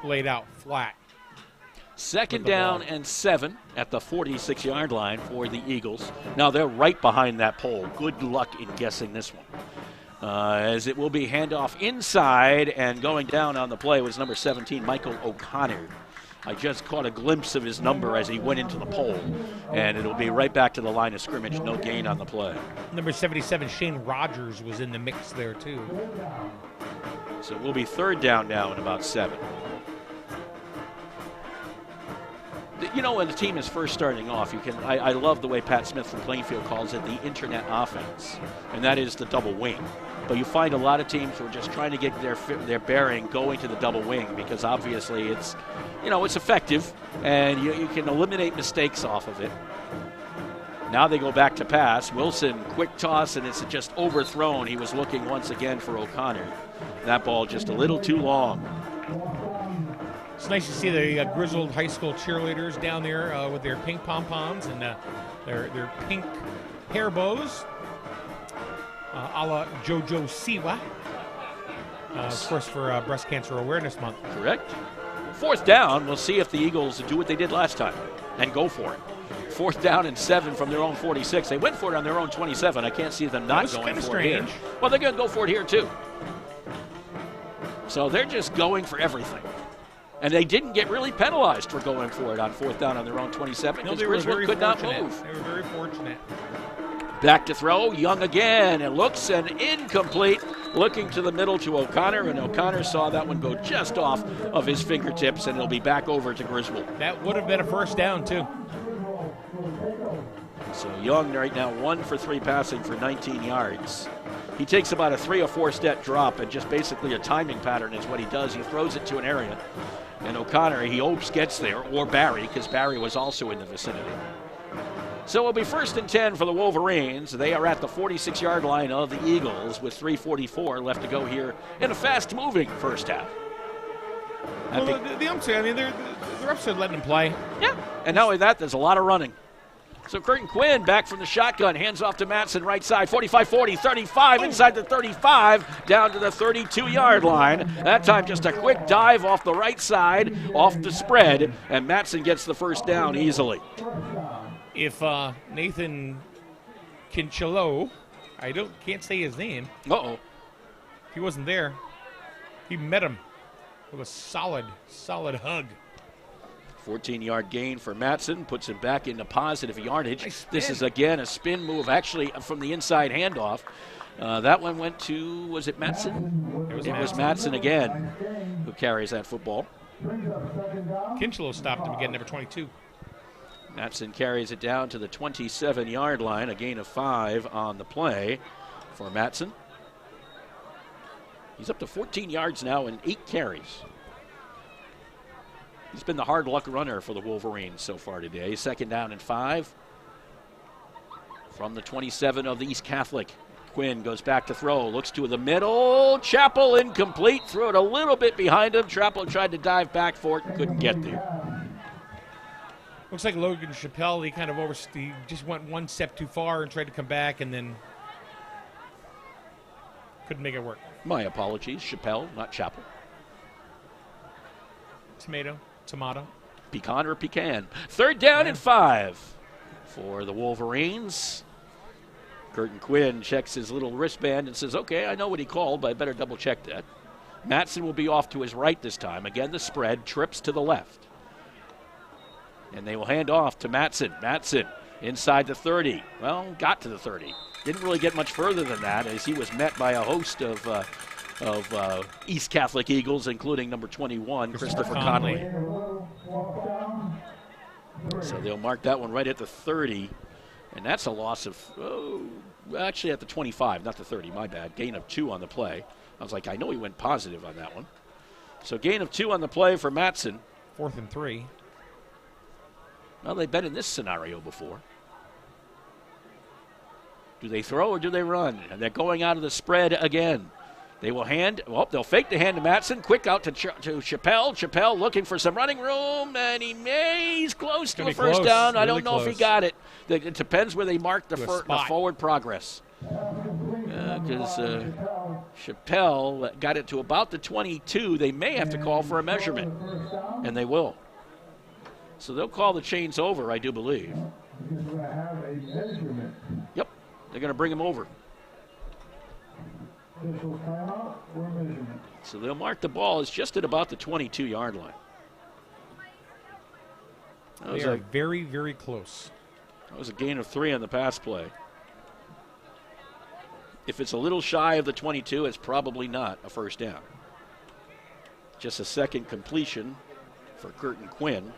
laid out flat. 2nd down and 7 at the 46-yard line for the Eagles. Now they're right behind that pole. Good luck in guessing this one. As it will be handoff inside, and going down on the play was number 17, Michael O'Connor. I just caught a glimpse of his number as he went into the pole, and it'll be right back to the line of scrimmage. No gain on the play. Number 77, Shane Rogers, was in the mix there too. So it will be 3rd down now in about 7. When the team is first starting off, I love the way Pat Smith from Plainfield calls it the internet offense, and that is the double wing. But you find a lot of teams who are just trying to get their bearing going to the double wing, because obviously it's effective, and you can eliminate mistakes off of it. Now they go back to pass. Wilson, quick toss, and it's just overthrown. He was looking once again for O'Connor. That ball just a little too long. It's nice to see the Griswold High School cheerleaders down there with their pink pom-poms and their pink hair bows, a la JoJo Siwa, of course, for Breast Cancer Awareness Month. Correct. 4th down, we'll see if the Eagles do what they did last time and go for it. 4th down and 7 from their own 46. They went for it on their own 27. I can't see them not going for it here. Well, they're going to go for it here, too. So they're just going for everything. And they didn't get really penalized for going for it on 4th down on their own 27 because Griswold could not move. They were very fortunate. Back to throw, Young again. It looks an incomplete. Looking to the middle to O'Connor, and O'Connor saw that one go just off of his fingertips, and it'll be back over to Griswold. That would have been a 1st down, too. So Young right now 1 for 3 passing for 19 yards. He takes about a 3 or 4 step drop, and just basically a timing pattern is what he does. He throws it to an area, and O'Connor, he hopes, gets there, or Barry, because Barry was also in the vicinity. So it'll be 1st and 10 for the Wolverines. They are at the 46-yard line of the Eagles with 3:44 left to go here in a fast-moving first half. Well, the umps, they're upset letting them play. Yeah, and not only that, there's a lot of running. So Curtin Quinn back from the shotgun, hands off to Matson, right side, 45-40, 35, inside the 35, down to the 32-yard line. That time just a quick dive off the right side, off the spread, and Matson gets the first down easily. If Nathan Kinchelo, can't say his name. Uh-oh. He wasn't there. He met him with a solid hug. 14-yard gain for Matson, puts him back into positive yardage. Nice This is, again, a spin move, actually, from the inside handoff. That one went to, was it Matson? It was Matson again who carries that football. Kinchelo stopped him again, number 22. Matson carries it down to the 27-yard line, a gain of 5 on the play for Matson. He's up to 14 yards now and 8 carries. He's been the hard luck runner for the Wolverines so far today. 2nd down and 5. From the 27 of the East Catholic. Quinn goes back to throw, looks to the middle. Chappell incomplete, threw it a little bit behind him. Chappell tried to dive back for it, couldn't get there. Looks like Logan Chappell, he just went one step too far and tried to come back and then couldn't make it work. My apologies, Chappell, not Chappell. Tomato. Pecan or pecan. 3rd down and 5 for the Wolverines. Curtin Quinn checks his little wristband and says, okay, I know what he called, but I better double check that. Matson will be off to his right this time. Again, the spread, trips to the left. And they will hand off to Matson. Matson inside the 30. Well, got to the 30. Didn't really get much further than that as he was met by a host of East Catholic Eagles, including number 21, Christopher Connolly. So they'll mark that one right at the 30. And that's a loss of, actually at the 25, not the 30, my bad. Gain of 2 on the play. I was like, I know he went positive on that one. So gain of 2 on the play for Matson. 4th and 3. Well, they've been in this scenario before. Do they throw or do they run? And they're going out of the spread again. They will they'll fake the hand to Matson. Quick out to Chappell. Chappell looking for some running room, and he's close to a first down. Really I don't know if he got it. It depends where they mark the forward progress. Because Chappell got it to about the 22. They may have to call for a measurement, and they will. So they'll call the chains over, I do believe. Yep, they're going to bring him over. So they'll mark the ball as just at about the 22-yard line. They are very, very close. That was a gain of 3 on the pass play. If it's a little shy of the 22, it's probably not a first down. Just a second completion for Curtin Quinn.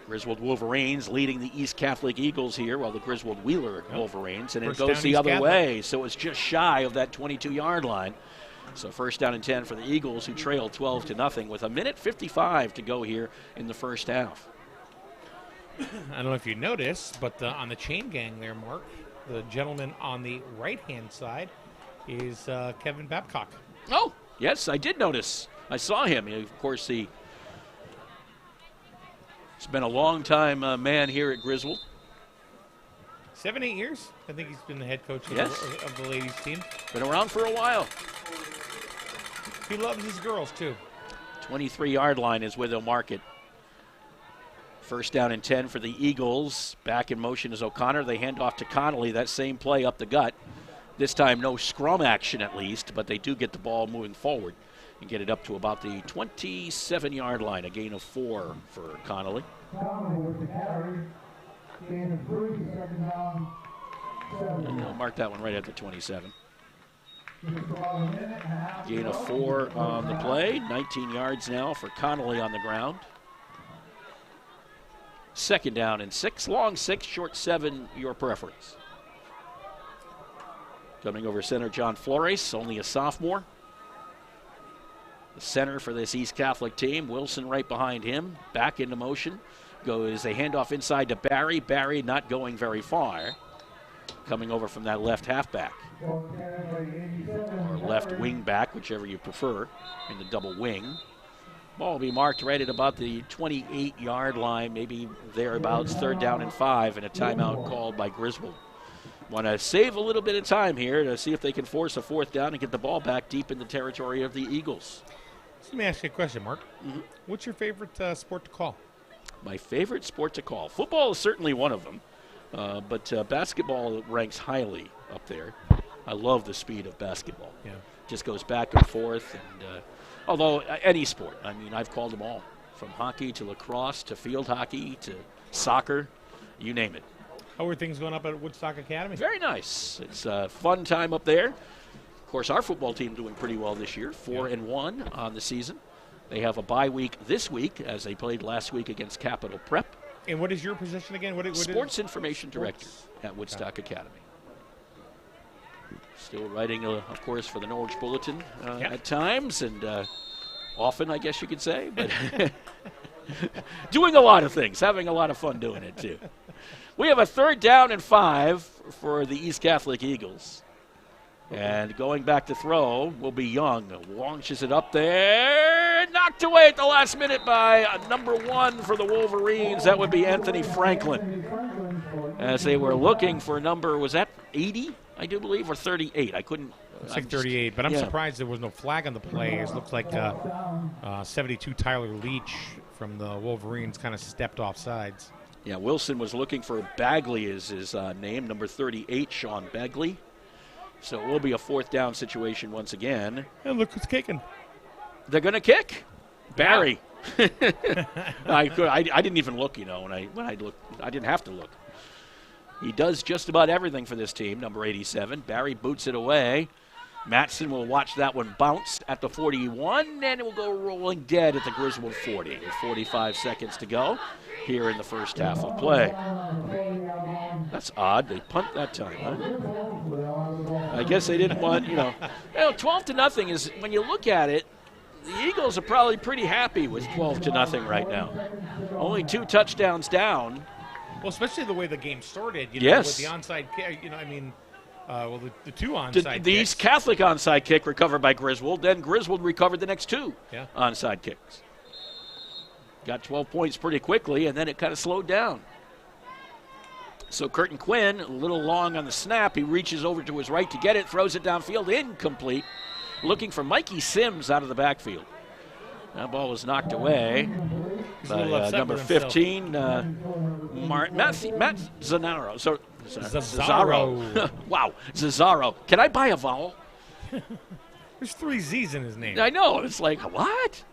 Griswold Wolverines leading the East Catholic Eagles here, while the Griswold Wheeler Wolverines, and it goes the other way, so it's just shy of that 22-yard line. So 1st down and 10 for the Eagles, who trail 12-0 with 1:55 to go here in the first half. I don't know if you noticed, but on the chain gang there, Mark, the gentleman on the right-hand side is Kevin Babcock. Oh, yes, I did notice. I saw him. Of course, he's been a long-time man here at Griswold. 7-8 years. I think he's been the head coach of the ladies' team. Been around for a while. He loves his girls, too. 23-yard line is where they'll mark it. 1st down and 10 for the Eagles. Back in motion is O'Connor. They hand off to Connolly. That same play up the gut. This time no scrum action at least, but they do get the ball moving forward and get it up to about the 27-yard line. A gain of 4 for Connolly. Connolly with the carry. Gain of 3, 2nd down, 7. And they'll mark that one right at the 27. Gain of 4 on the play. 19 yards now for Connolly on the ground. 2nd down and 6. Long 6, short 7, your preference. Coming over center, John Flores, only a sophomore. The center for this East Catholic team, Wilson right behind him. Back into motion. Goes a handoff inside to Barry. Barry not going very far. Coming over from that left halfback. Or left wing back, whichever you prefer, in the double wing. Ball will be marked right at about the 28-yard line, maybe thereabouts, 3rd down and 5, and a timeout called by Griswold. Want to save a little bit of time here to see if they can force a 4th down and get the ball back deep in the territory of the Eagles. Let me ask you a question, Mark. Mm-hmm. What's your favorite sport to call? My favorite sport to call? Football is certainly one of them, but basketball ranks highly up there. I love the speed of basketball. Yeah. Just goes back and forth, and although any sport, I mean, I've called them all, from hockey to lacrosse to field hockey to soccer, you name it. How are things going up at Woodstock Academy? Very nice. It's a fun time up there. Of course, our football team doing pretty well this year, 4-1 on the season. They have a bye week this week, as they played last week against Capital Prep. And what is your position again? What Sports Information Director at Woodstock Academy. Still writing, of course, for the Norwich Bulletin at times, and often, I guess you could say, but doing a lot of things, having a lot of fun doing it, too. We have a 3rd down and 5 for the East Catholic Eagles. And going back to throw will be Young. Launches it up there. Knocked away at the last minute by number 1 for the Wolverines. That would be Anthony Franklin. As they were looking for number, was that 80, I do believe, or 38? I couldn't. It's like 38, but I'm surprised there was no flag on the play. It looks like 72 Tyler Leach from the Wolverines kind of stepped off sides. Yeah, Wilson was looking for Bagley is his name, number 38, Sean Bagley. So it will be a 4th down situation once again. And look who's kicking. They're going to kick. Barry. I didn't even look, when I looked. I didn't have to look. He does just about everything for this team, number 87. Barry boots it away. Mattson will watch that one bounce at the 41, and it will go rolling dead at the Griswold 40 with 45 seconds to go here in the first half of play. That's odd. They punt that time, huh? I guess they didn't want, 12-0 is, when you look at it, the Eagles are probably pretty happy with 12-0 right now. Only 2 touchdowns down. Well, especially the way the game started, yes. With the onside kick, the 2 onside The East Catholic onside kick recovered by Griswold, then Griswold recovered the next 2 onside kicks. Got 12 points pretty quickly, and then it kind of slowed down. So Curtin Quinn, a little long on the snap. He reaches over to his right to get it, throws it downfield, incomplete. Looking for Mikey Sims out of the backfield. That ball was knocked away by number 15, Matt Zanaro. Zazzaro. Wow, Zazzaro. Can I buy a vowel? There's 3 Z's in his name. I know. It's like, what?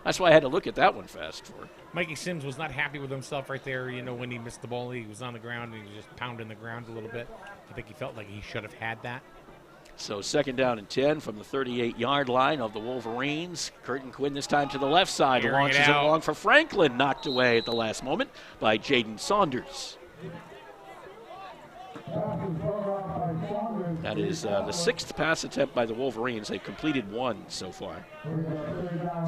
That's why I had to look at that one fast for. Mikey Sims was not happy with himself right there, when he missed the ball. He was on the ground and he was just pounding the ground a little bit. I think he felt like he should have had that. So 2nd down and 10 from the 38-yard line of the Wolverines. Curtin Quinn this time to the left side. Launches it along for Franklin. Knocked away at the last moment by Jaden Saunders. That is the 6th pass attempt by the Wolverines. They've completed 1 so far.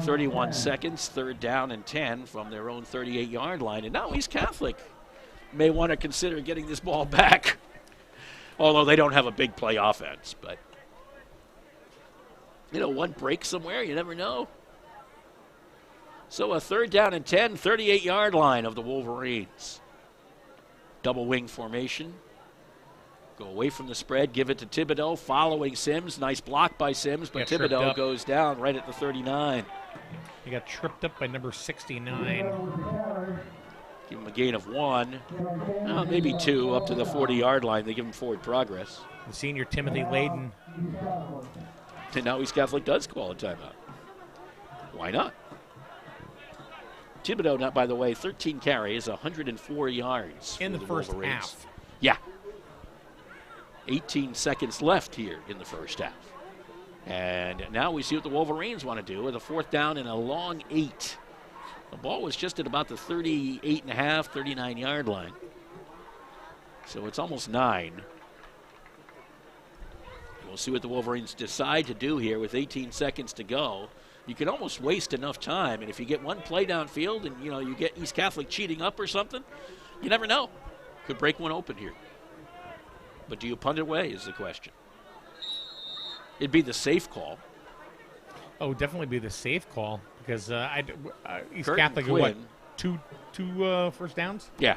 31 seconds, 3rd down and 10 from their own 38-yard line. And now East Catholic may want to consider getting this ball back. Although they don't have a big play offense. But, one break somewhere, you never know. So a 3rd down and 10, 38-yard line of the Wolverines. Double wing formation. Go away from the spread, give it to Thibodeau, following Sims. Nice block by Sims, but Thibodeau goes down right at the 39. He got tripped up by number 69. Give him a gain of 1, maybe 2, up to the 40-yard line. They give him forward progress. The senior Timothy Layden. And now East Catholic does call a timeout. Why not? Thibodeau, by the way, 13 carries, 104 yards. In the first half. Yeah. 18 seconds left here in the first half. And now we see what the Wolverines want to do with a 4th down and a long 8. The ball was just at about the 38.5, 39-yard line. So it's almost 9. We'll see what the Wolverines decide to do here with 18 seconds to go. You can almost waste enough time, and if you get one play downfield and, you get East Catholic cheating up or something, you never know. Could break one open here. But do you punt it away is the question. It'd be the safe call. Oh, definitely be the safe call because East Curtin Catholic, Quinn. what, two first downs? Yeah.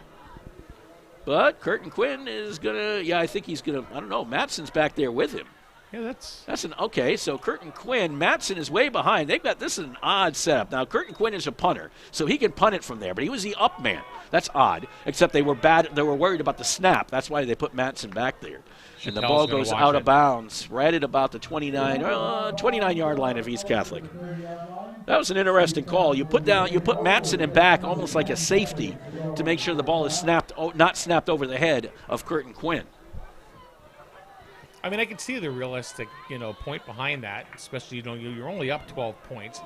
But Curtin Quinn is going to, I think he's going to, I don't know, Matson's back there with him. Yeah, that's Okay, so Curtin Quinn, Matson is way behind. This is an odd setup. Now, Curtin Quinn is a punter, so he can punt it from there, but he was the up man. That's odd, except they were worried about the snap. That's why they put Matson back there. And the ball goes out of bounds right at about the 29-yard line of East Catholic. That was an interesting call. You put Matson in back almost like a safety to make sure the ball is not snapped over the head of Curtin Quinn. I mean, I can see the realistic, point behind that, especially, you're only up 12 points.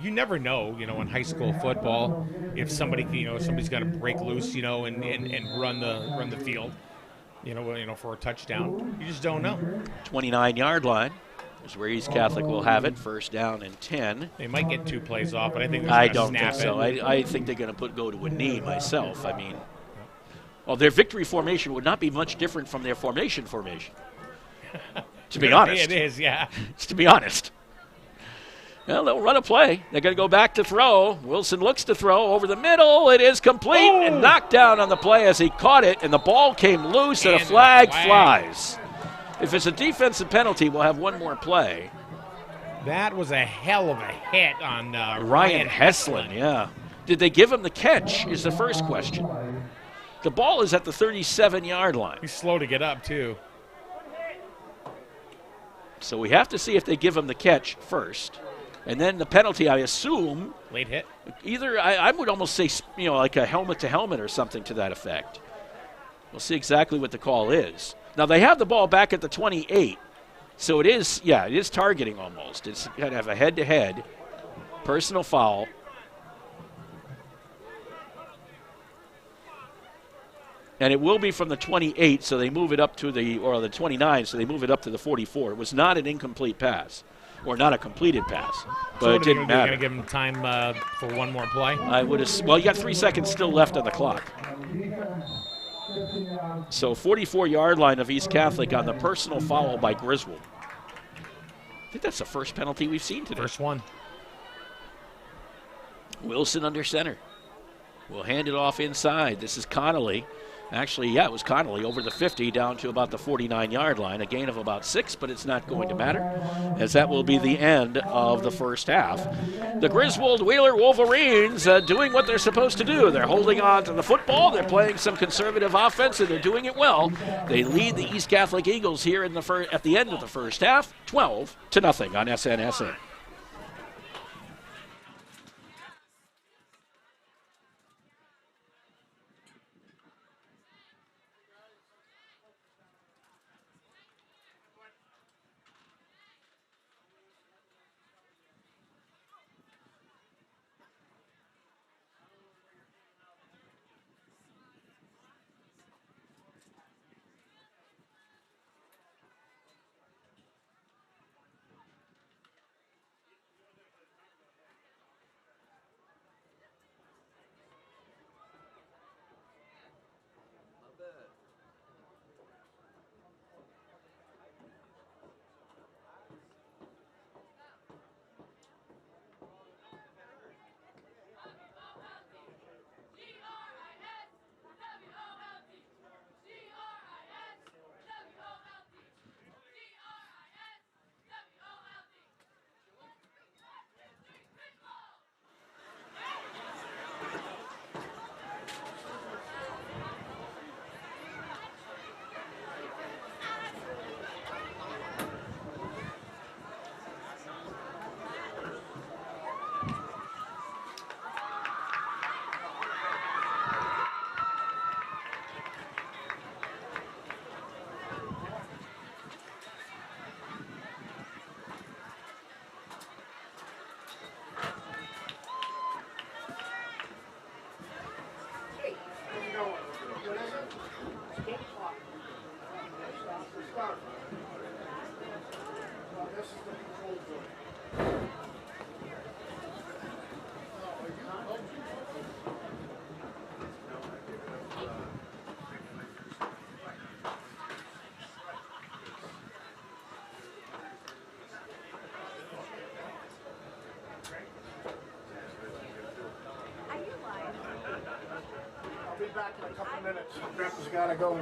You never know, in high school football, if somebody's going to break loose, and run the field, for a touchdown. You just don't know. 29-yard line is where East Catholic will have it. First down and 10. They might get 2 plays off, but I think I don't think so. I think they're going to go to a knee myself. I mean, their victory formation would not be much different from their formation. To be honest. It is, yeah. To be honest. Well, they'll run a play. They're going to go back to throw. Wilson looks to throw over the middle. It is complete and knocked down on the play as he caught it, and the ball came loose and a flag flies. If it's a defensive penalty, we'll have one more play. That was a hell of a hit on Ryan Heslin, yeah. Did they give him the catch is the first question. The ball is at the 37-yard line. He's slow to get up, too. So we have to see if they give him the catch first. And then the penalty, I assume. Late hit? Either, I would almost say, like a helmet-to-helmet or something to that effect. We'll see exactly what the call is. Now, they have the ball back at the 28. So it is targeting almost. It's going to have a head-to-head personal foul. And it will be from the 28, so they move it up to the 29, so they move it up to the 44. It was not an incomplete pass, or not a completed pass, but it didn't matter. Going to give them time for one more play? You got 3 seconds still left on the clock. So 44-yard line of East Catholic on the personal foul by Griswold. I think that's the first penalty we've seen today. First one. Wilson under center. We'll hand it off inside. This is Connolly. Actually, it was Connolly over the 50 down to about the 49-yard line. A gain of about 6, but it's not going to matter, as that will be the end of the first half. The Griswold Wheeler Wolverines doing what they're supposed to do. They're holding on to the football. They're playing some conservative offense, and they're doing it well. They lead the East Catholic Eagles here at the end of the first half, 12-0 on SNSN. A couple minutes. Reps gotta go.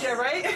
Yeah, right?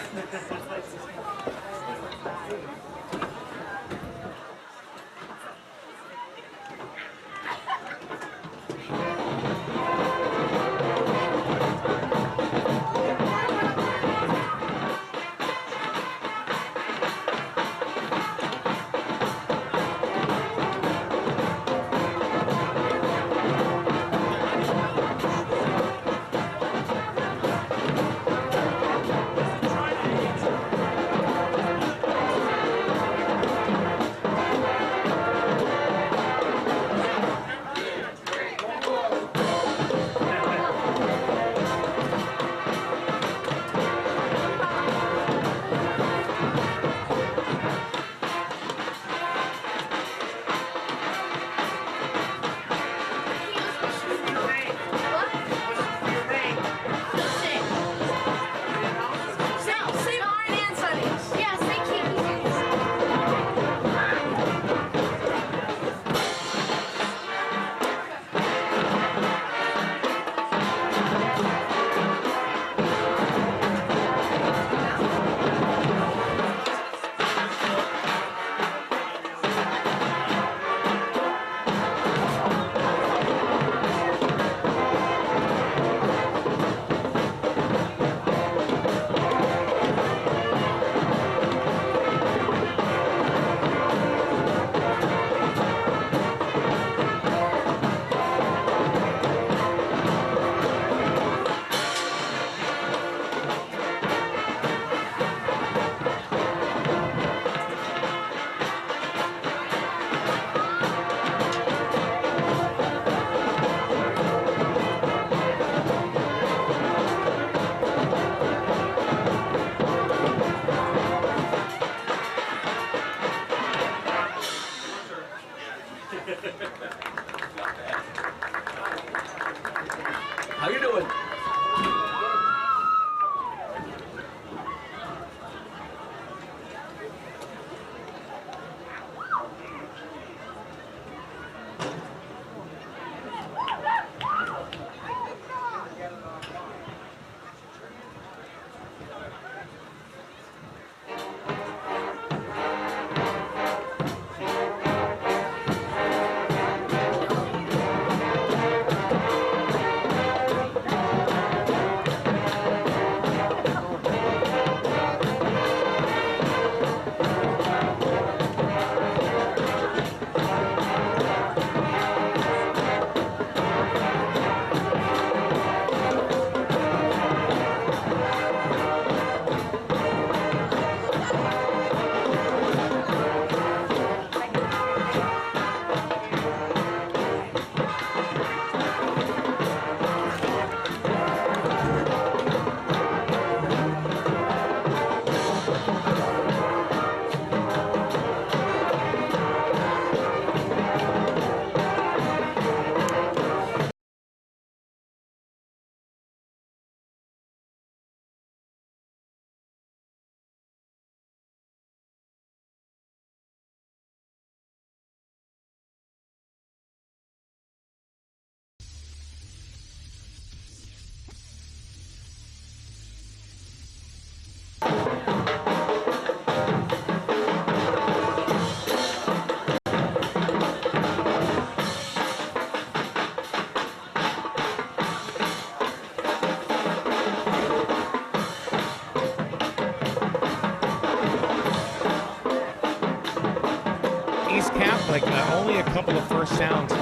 Catholic, only a couple of first downs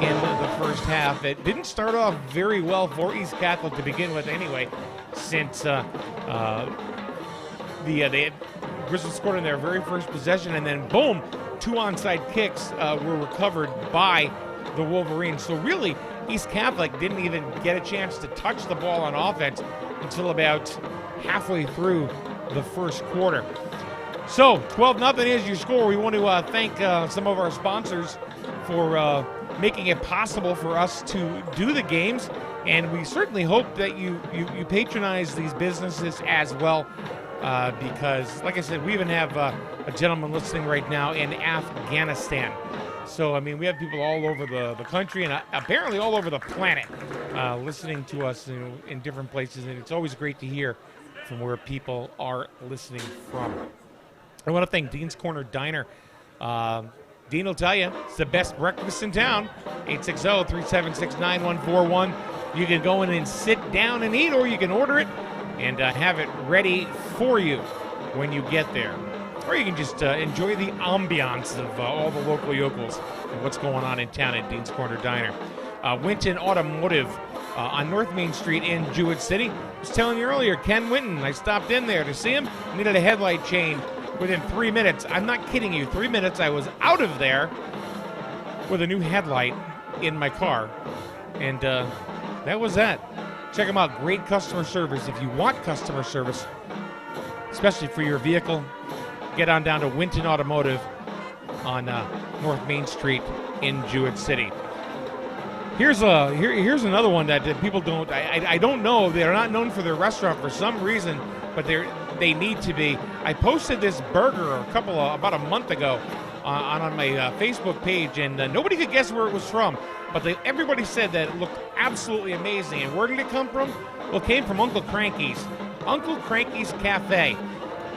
in the first half. It didn't start off very well for East Catholic to begin with anyway, since Griswold scored in their very first possession, and then boom, 2 onside kicks were recovered by the Wolverines. So really, East Catholic didn't even get a chance to touch the ball on offense until about halfway through the first quarter. So 12-0 is your score. We want to thank some of our sponsors for making it possible for us to do the games, and we certainly hope that you patronize these businesses as well, because, like I said, we even have a gentleman listening right now in Afghanistan. So, I mean, we have people all over the country and apparently all over the planet listening to us in different places, and it's always great to hear from where people are listening from. I want to thank Dean's Corner Diner. Dean will tell you it's the best breakfast in town. 860-376-9141. You can go in and sit down and eat, or you can order it and have it ready for you when you get there. Or you can just enjoy the ambiance of all the local yokels and what's going on in town at Dean's Corner Diner. Winton Automotive on North Main Street in Jewett City. I was telling you earlier, Ken Winton, I stopped in there to see him. Needed a headlight change within 3 minutes. I'm not kidding you. 3 minutes, I was out of there with a new headlight in my car. And that was that. Check them out. Great customer service. If you want customer service, especially for your vehicle, get on down to Winton Automotive on North Main Street in Jewett City. Here's another one that people don't. I don't know. They're not known for their restaurant for some reason, but they need to be. I posted this burger about a month ago on my Facebook page, and nobody could guess where it was from. But everybody said that it looked absolutely amazing. And where did it come from? Well, it came from Uncle Cranky's. Uncle Cranky's Cafe.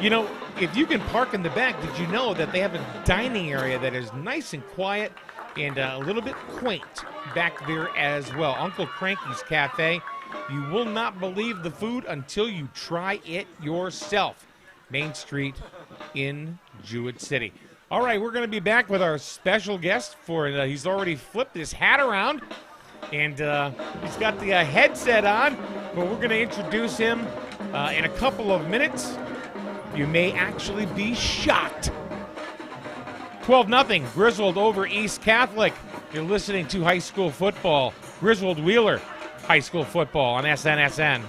You know, if you can park in the back, did you know that they have a dining area that is nice and quiet and a little bit quaint back there as well? Uncle Cranky's Cafe. You will not believe the food until you try it yourself. Main Street in Jewett City. All right, we're going to be back with our special guest. He's already flipped his hat around, and he's got the headset on, but we're going to introduce him in a couple of minutes. You may actually be shocked. 12-0, Griswold over East Catholic. You're listening to high school football. Griswold Wheeler High School Football on SNSN.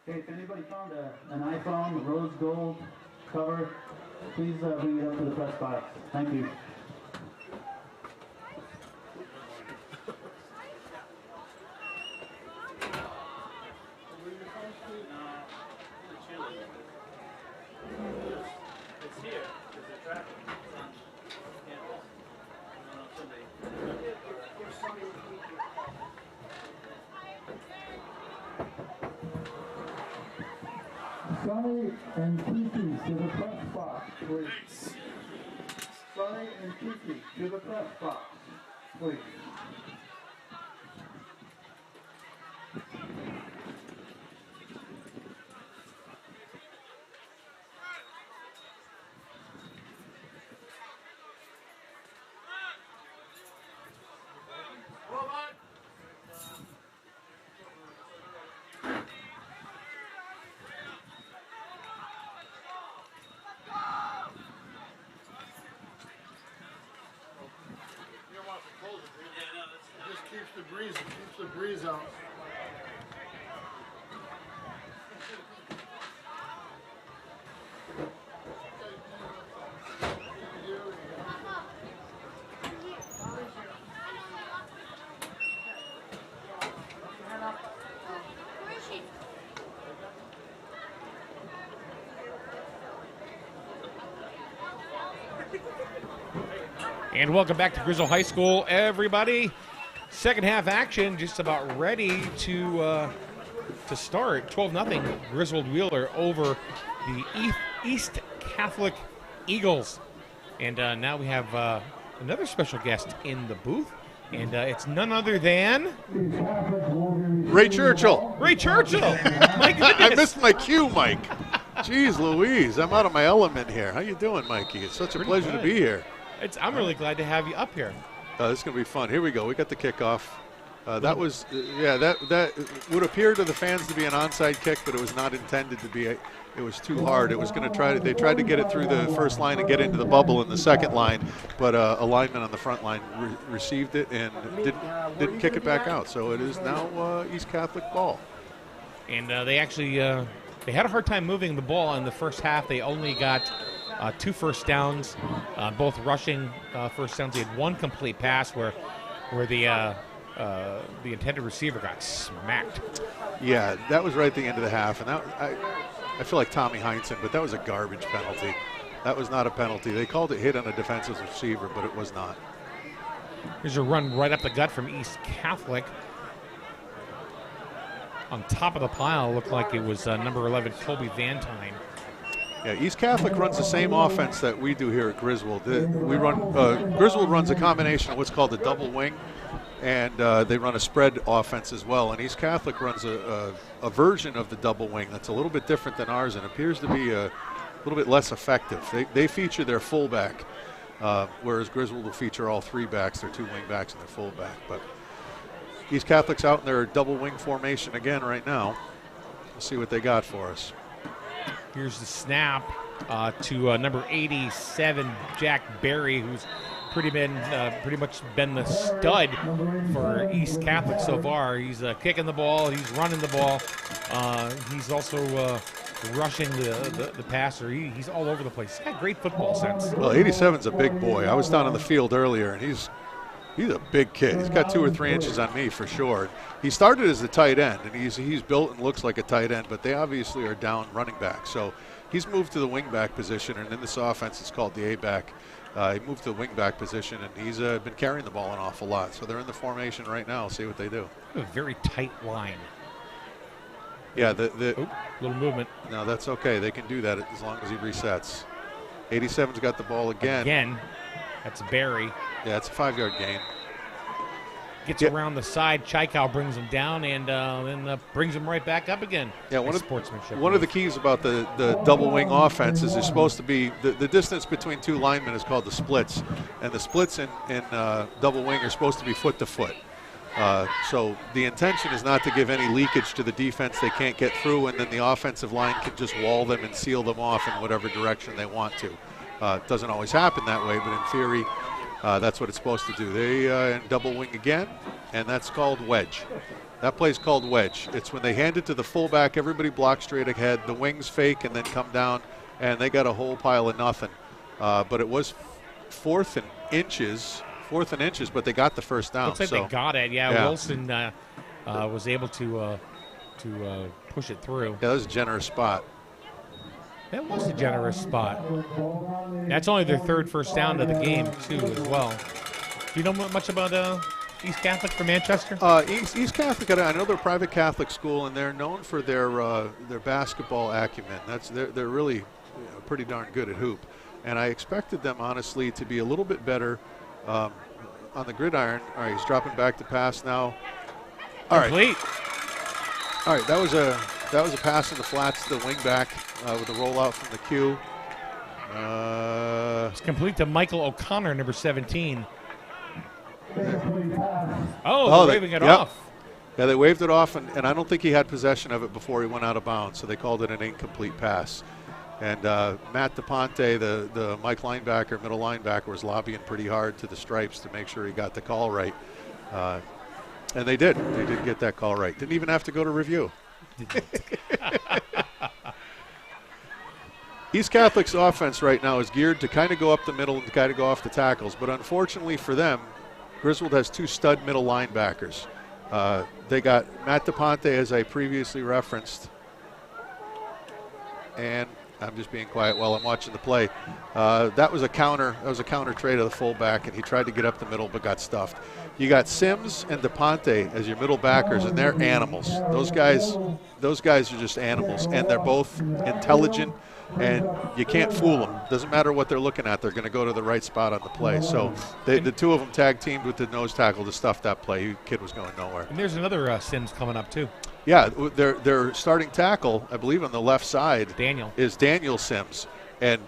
Hey, if anybody found an iPhone, rose gold cover, please bring it up to the press box. Thank you. It's here. There's a traffic. It's on campus. I don't know if somebody. Sonny and Kiki to the press box, please. Sonny and Kiki to the press box, please. Keeps the breeze out. And welcome back to Griswold High School, everybody. Second half action just about ready to start. 12-0 Griswold Wheeler over the East Catholic Eagles. And now we have another special guest in the booth. And it's none other than Ray Churchill. Ray Churchill. My goodness. I missed my cue, Mike. Jeez Louise, I'm out of my element here. How you doing, Mikey? It's such a pleasure to be here. I'm really glad to have you up here. This is going to be fun. Here we go. We got the kickoff. That was, that would appear to the fans to be an onside kick, but it was not intended to be. It was too hard. It was going to they tried to get it through the first line and get into the bubble in the second line, but a lineman on the front line received it and didn't kick it back out. So it is now East Catholic ball. And they actually they had a hard time moving the ball in the first half. They only got 2 first downs, both rushing first downs. They had 1 complete pass where the intended receiver got smacked. Yeah, that was right at the end of the half, and I feel like Tommy Heinsohn, but that was a garbage penalty. That was not a penalty. They called it hit on a defensive receiver, but it was not. Here's a run right up the gut from East Catholic. On top of the pile, looked like it was number 11, Colby Vantine. Yeah, East Catholic runs the same offense that we do here at Griswold. Griswold runs a combination of what's called the double wing, and they run a spread offense as well. And East Catholic runs a version of the double wing that's a little bit different than ours and appears to be a little bit less effective. They feature their fullback, whereas Griswold will feature all 3 backs, their 2 wing backs and their fullback. But East Catholic's out in their double wing formation again right now. Let's see what they got for us. Here's the snap to number 87, Jack Berry, who's pretty much been the stud for East Catholic so far. He's kicking the ball, he's running the ball, he's also rushing the passer. He's all over the place. He's got great football sense. Well, 87's a big boy. I was down on the field earlier, and he's a big kid. He's got 2 or 3 inches on me for sure. He started as a tight end, and he's built and looks like a tight end, but they obviously are down running back. So he's moved to the wing back position, and in this offense it's called the A-back. He moved to the wing back position, and he's been carrying the ball an awful lot. So they're in the formation right now. See what they do. A very tight line. Yeah, little movement. No, that's okay. They can do that as long as he resets. 87's got the ball again. That's Barry. Yeah, it's a 5-yard gain. Gets around the side. Chaikow brings him down and then brings him right back up again. Yeah, sportsmanship. One of the keys about the double wing offense is there's supposed to be the distance between 2 linemen is called the splits, and the splits in double wing are supposed to be foot to foot. So the intention is not to give any leakage to the defense they can't get through, and then the offensive line can just wall them and seal them off in whatever direction they want to. It doesn't always happen that way, but in theory, That's what it's supposed to do. They in double wing again, and that's called wedge. That play's called wedge. It's when they hand it to the fullback, everybody blocks straight ahead, the wings fake and then come down, and they got a whole pile of nothing. But it was fourth and inches, but they got the first down. Looks like so they got it. Yeah. Wilson was able to push it through. Yeah, that was a generous spot. That was a generous spot. That's only their third first down of the game, too, as well. Do you know much about East Catholic from Manchester? East Catholic, I know they're a private Catholic school, and they're known for their basketball acumen. They're really pretty darn good at hoop. And I expected them, honestly, to be a little bit better on the gridiron. All right, he's dropping back to pass now. All right. Complete. All right, that was a pass in the flats to the wing back with a rollout from the Q. It's complete to Michael O'Connor, number 17. Oh, they're waving it off. Yeah, they waved it off, and I don't think he had possession of it before he went out of bounds, so they called it an incomplete pass. And Matt DePonte, the Mike linebacker, middle linebacker, was lobbying pretty hard to the stripes to make sure he got the call right. And they did. They did get that call right. Didn't even have to go to review. East Catholic's offense right now is geared to kind of go up the middle and kind of go off the tackles. But unfortunately for them, Griswold has two stud middle linebackers. They got Matt DePonte, as I previously referenced. And I'm just being quiet while I'm watching the play. That was a counter. That was a counter trade of the fullback, and he tried to get up the middle but got stuffed. You got Sims and DePonte as your middle backers, and they're animals. Those guys are just animals, and they're both intelligent, and you can't fool them. Doesn't matter what they're looking at; they're going to go to the right spot on the play. So the two of them tag teamed with the nose tackle to stuff that play. The kid was going nowhere. And there's another Sims coming up too. Yeah, their starting tackle, I believe, on the left side is Daniel Sims. And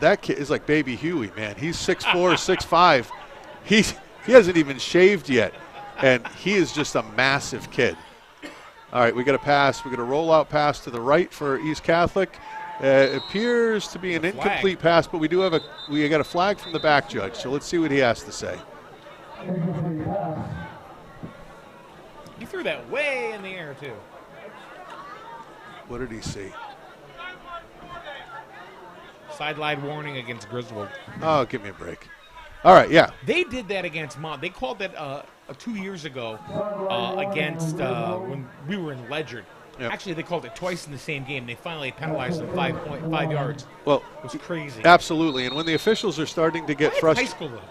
that kid is like baby Huey, man. He's 6'4", 6'5". He hasn't even shaved yet, and he is just a massive kid. All right, we got a pass. We got a rollout pass to the right for East Catholic. It appears to be an incomplete pass, but we got a flag from the back judge, so let's see what he has to say. He threw that way in the air, too. What did he see? Sideline warning against Griswold. Oh, give me a break. All right, yeah. They did that against Mont. They called that 2 years ago against when we were in Ledyard. Yep. Actually, they called it twice in the same game. They finally penalized them 5 yards. Well, it was crazy. Absolutely. And when the officials are starting to get frustrated. High school, though.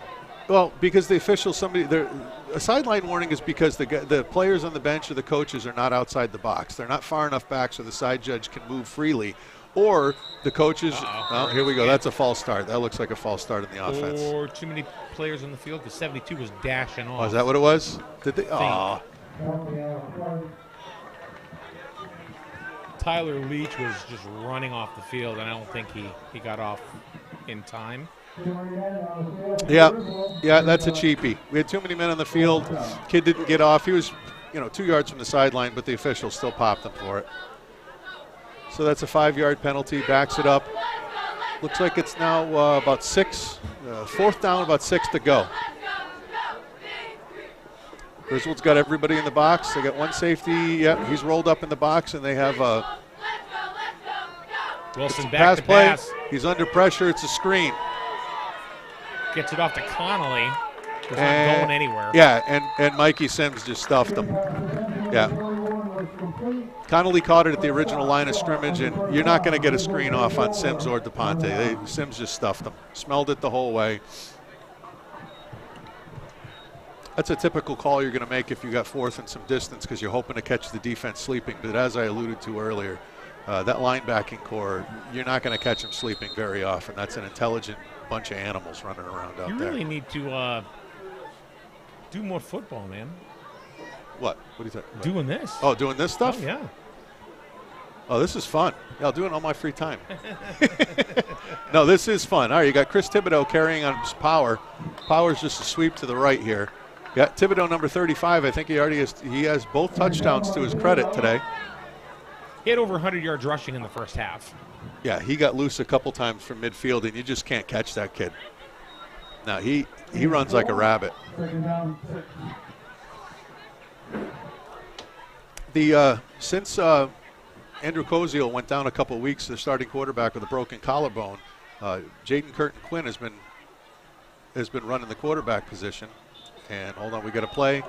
Well, because the officials, a sideline warning is because the players on the bench or the coaches are not outside the box. They're not far enough back so the side judge can move freely. Or the coaches, here we go. That's a false start. That looks like a false start in the offense. Or too many players on the field because 72 was dashing off. Oh, is that what it was? Did they? Oh. Tyler Leach was just running off the field, and I don't think he got off in time. Yeah, that's a cheapie. We had too many men on the field. Kid didn't get off. He was, 2 yards from the sideline, but the officials still popped him for it. So that's a 5-yard penalty, backs it up. Looks like it's now about 6, fourth down, about 6 to go. Griswold's got everybody in the box. They got one safety. Yep, he's rolled up in the box, and they have Wilson back to pass. He's under pressure. It's a screen. Gets it off to Connolly. He's not going anywhere. Yeah, and Mikey Sims just stuffed him. Yeah. Connolly caught it at the original line of scrimmage, and you're not going to get a screen off on Sims or DePonte. Sims just stuffed them. Smelled it the whole way. That's a typical call you're going to make if you got fourth and some distance because you're hoping to catch the defense sleeping. But as I alluded to earlier, that linebacking core, you're not going to catch them sleeping very often. That's an intelligent bunch of animals running around out there. You really need to do more football, man. What? What are you talking about? Doing this. Oh, doing this stuff? Oh, yeah. Oh, this is fun. Yeah, I'll do it on my free time. No, this is fun. All right, you got Chris Thibodeau carrying on his power. Power's just a sweep to the right here. Yeah, Thibodeau, number 35. I think he has both touchdowns to his credit today. He had over 100 yards rushing in the first half. Yeah, he got loose a couple times from midfield, and you just can't catch that kid. No, he runs like a rabbit. Second down, 6. Since Andrew Koziel went down a couple weeks, the starting quarterback with a broken collarbone, Jaden Curtin Quinn has been running the quarterback position. And hold on, we got a play.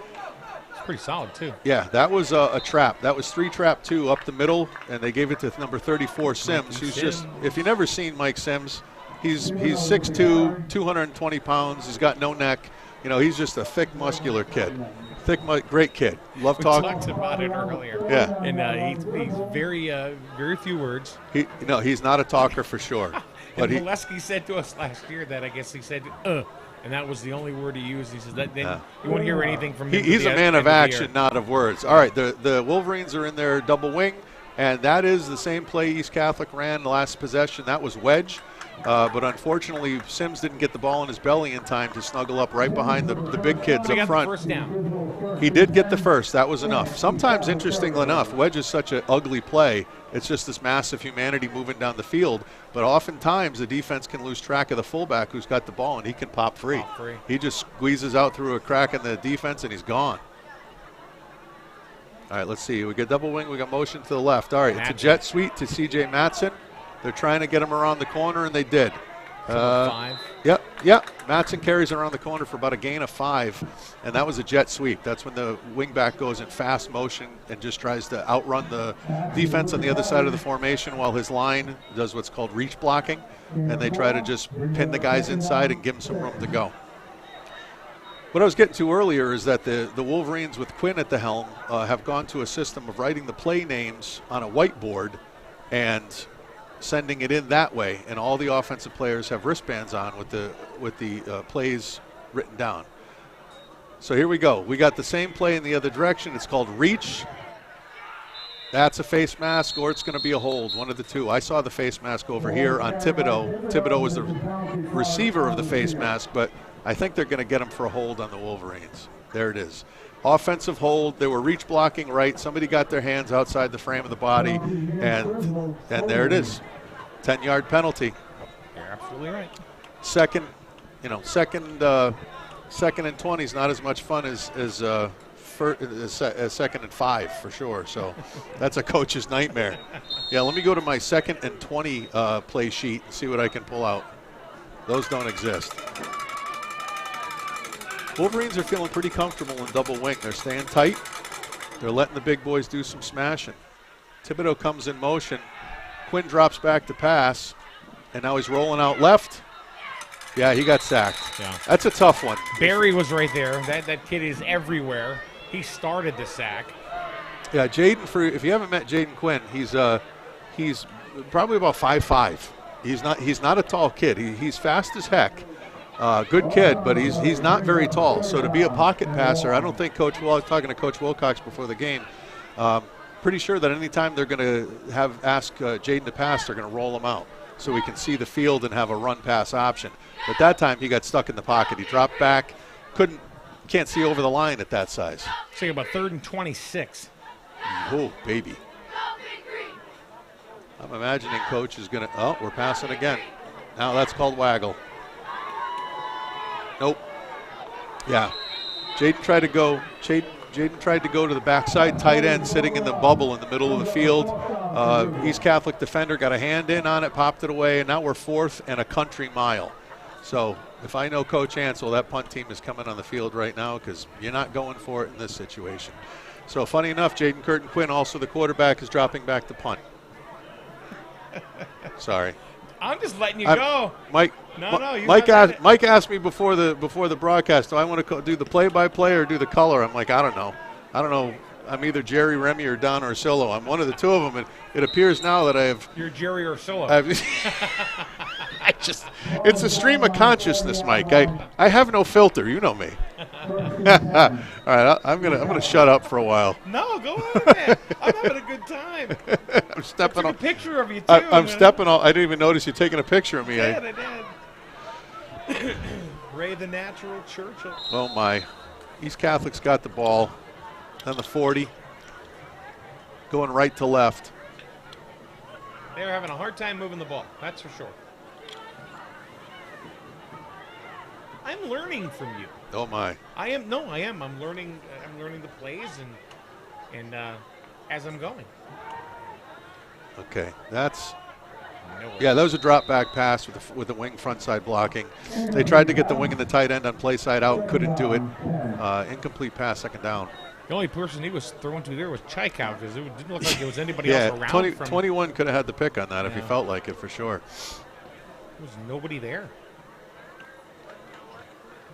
It's pretty solid too. Yeah, that was a trap. That was 3-trap-2 up the middle, and they gave it to number 34 Sims, who's just, if you've never seen Mike Sims, he's 6'2", 220 pounds. He's got no neck. You know, he's just a thick, muscular kid. Great kid. Love talking. We talked about it earlier. Yeah. And he's very few words. He's not a talker for sure. But Molesky said to us last year that I guess he said, and that was the only word he used. He says that then you won't hear anything from him. He's a man of action, not of words. All right, the Wolverines are in their double wing, and that is the same play East Catholic ran the last possession. That was wedge. But unfortunately, Sims didn't get the ball in his belly in time to snuggle up right behind the big kids up front. First down. He did get the first. That was enough. Sometimes, interestingly enough, wedge is such an ugly play. It's just this massive humanity moving down the field. But oftentimes, the defense can lose track of the fullback who's got the ball, and he can pop free. He just squeezes out through a crack in the defense, and he's gone. All right, let's see. We got double wing. We got motion to the left. All right, it's a jet sweep to C.J. Matson. They're trying to get him around the corner, and they did. 5. Yep. Matson carries around the corner for about a gain of 5, and that was a jet sweep. That's when the wingback goes in fast motion and just tries to outrun the defense on the other side of the formation while his line does what's called reach blocking, and they try to just pin the guys inside and give them some room to go. What I was getting to earlier is that the Wolverines with Quinn at the helm have gone to a system of writing the play names on a whiteboard and sending it in that way, and all the offensive players have wristbands on with the plays written down. So here we go. We got the same play in the other direction. It's called reach. That's a face mask, or it's going to be a hold, one of the two. I saw the face mask over here on Thibodeau. Thibodeau was the receiver of the face mask, but I think they're going to get him for a hold on the Wolverines. There it is. Offensive hold. They were reach blocking right. Somebody got their hands outside the frame of the body, and there it is. 10-yard penalty. You're absolutely right. Second and 20 is not as much fun as second and 5 for sure. So that's a coach's nightmare. Yeah, let me go to my 2nd and 20 play sheet and see what I can pull out. Those don't exist. Wolverines are feeling pretty comfortable in double wing. They're staying tight. They're letting the big boys do some smashing. Thibodeau comes in motion. Quinn drops back to pass, and now he's rolling out left. Yeah, he got sacked. Yeah. That's a tough one. Barry was right there. That kid is everywhere. He started the sack. Yeah, Jaden, if you haven't met Jaden Quinn, he's probably about 5'5". He's not a tall kid. He's fast as heck. Good kid, but he's not very tall. So to be a pocket passer, I don't think I was talking to Coach Wilcox before the game, pretty sure that anytime they're going to ask Jaden to pass, they're going to roll him out so we can see the field and have a run-pass option. But that time he got stuck in the pocket. He dropped back, can't see over the line at that size. So about 3rd and 26. Oh, baby. I'm imagining Coach is going to, we're passing again. Now that's called waggle. Nope. Yeah. Jaden tried to go to the backside tight end sitting in the bubble in the middle of the field. East Catholic defender got a hand in on it, popped it away, and now we're 4th and a country mile. So if I know Coach Ansel, that punt team is coming on the field right now because you're not going for it in this situation. So funny enough, Jaden Curtin Quinn, also the quarterback, is dropping back to punt. Sorry. I'm just letting you go. Mike asked me before the broadcast, do I want to do the play-by-play or do the color? I'm like, I don't know. I'm either Jerry, Remy, or Don Orsillo. I'm one of the two of them, and it appears now that I have. You're Jerry Orsillo. It's a stream of consciousness, Mike. I have no filter. You know me. All right, I'm gonna shut up for a while. No, go on, man. I'm having a good time. I'm stepping on. I took a picture of you too. I'm stepping on. I didn't even notice you taking a picture of me. I did. Ray the Natural Churchill. Oh my, East Catholic's got the ball. On the 40, going right to left. They're having a hard time moving the ball. That's for sure. I'm learning from you. Oh my. I am. No, I am. I'm learning. I'm learning the plays and as I'm going. Okay, that's. No Yeah, that was a drop back pass with the wing front side blocking. They tried to get the wing and the tight end on play side out, couldn't do it. Incomplete pass, second down. The only person he was throwing to there was Chaikow because it didn't look like there was anybody else around. 21 could have had the pick on that if he felt like it for sure. There was nobody there.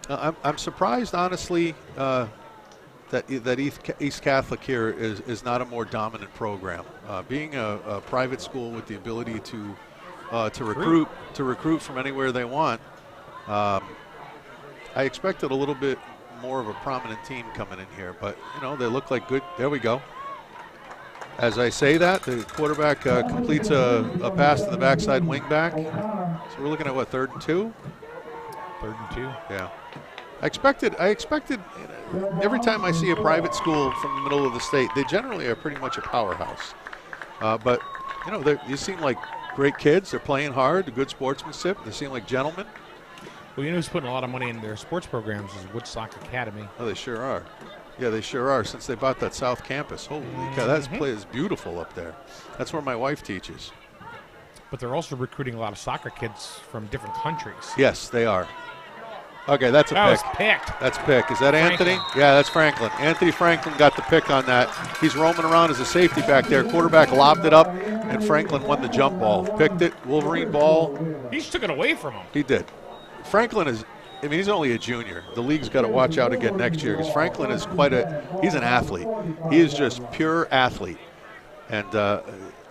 I'm surprised, honestly, that East Catholic here is not a more dominant program. Being a private school with the ability to recruit from anywhere they want, I expected a little bit more of a prominent team coming in here, but they look like good. There we go. As I say that, the quarterback completes a pass to the backside wing back. So we're looking at what, 3rd and 2? 3rd and 2. Yeah. I expected every time I see a private school from the middle of the state, they generally are pretty much a powerhouse. But you seem like great kids. They're playing hard, good sportsmanship. They seem like gentlemen. Well, who's putting a lot of money in their sports programs is Woodstock Academy. Oh, they sure are. Yeah, they sure are. Since they bought that South Campus, holy cow, that play is beautiful up there. That's where my wife teaches. But they're also recruiting a lot of soccer kids from different countries. Yes, they are. Okay, that's a pick. That was picked. That's pick. Is that Anthony? Yeah, that's Franklin. Anthony Franklin got the pick on that. He's roaming around as a safety back there. Quarterback lobbed it up, and Franklin won the jump ball. Picked it. Wolverine ball. He just took it away from him. He did. Franklin is, he's only a junior. The league's got to watch out again next year because Franklin is he's an athlete. He is just pure athlete. And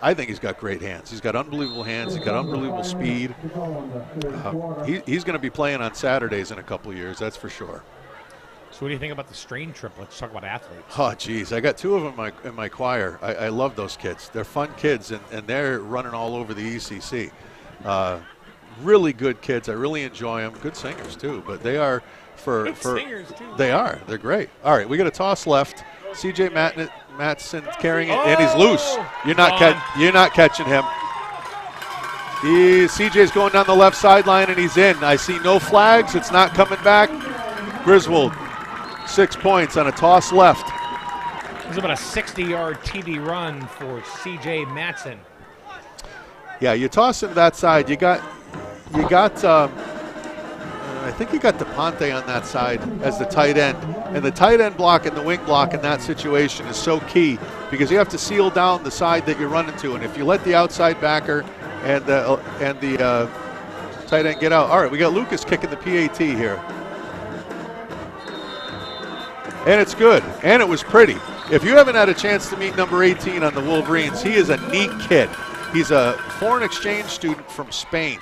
I think he's got great hands. He's got unbelievable hands. He's got unbelievable speed. He's going to be playing on Saturdays in a couple of years, that's for sure. So what do you think about the Strain triplets? Talk about athletes. Oh, geez. I got 2 of them in my choir. I love those kids. They're fun kids, and they're running all over the ECC. Really good kids. I really enjoy them. Good singers, too. But they are for singers, too. They are. They're great. All right, we got a toss left. C.J. Matson carrying it, and he's loose. You're not catching him. C.J.'s going down the left sideline, and he's in. I see no flags. It's not coming back. Griswold, 6 points on a toss left. It was about a 60-yard TD run for C.J. Matson. Yeah, you toss him that side. You got. I think you got DePonte on that side as the tight end. And the tight end block and the wing block in that situation is so key because you have to seal down the side that you're running to. And if you let the outside backer and the tight end get out. All right, we got Lucas kicking the PAT here. And it's good. And it was pretty. If you haven't had a chance to meet number 18 on the Wolverines, he is a neat kid. He's a foreign exchange student from Spain.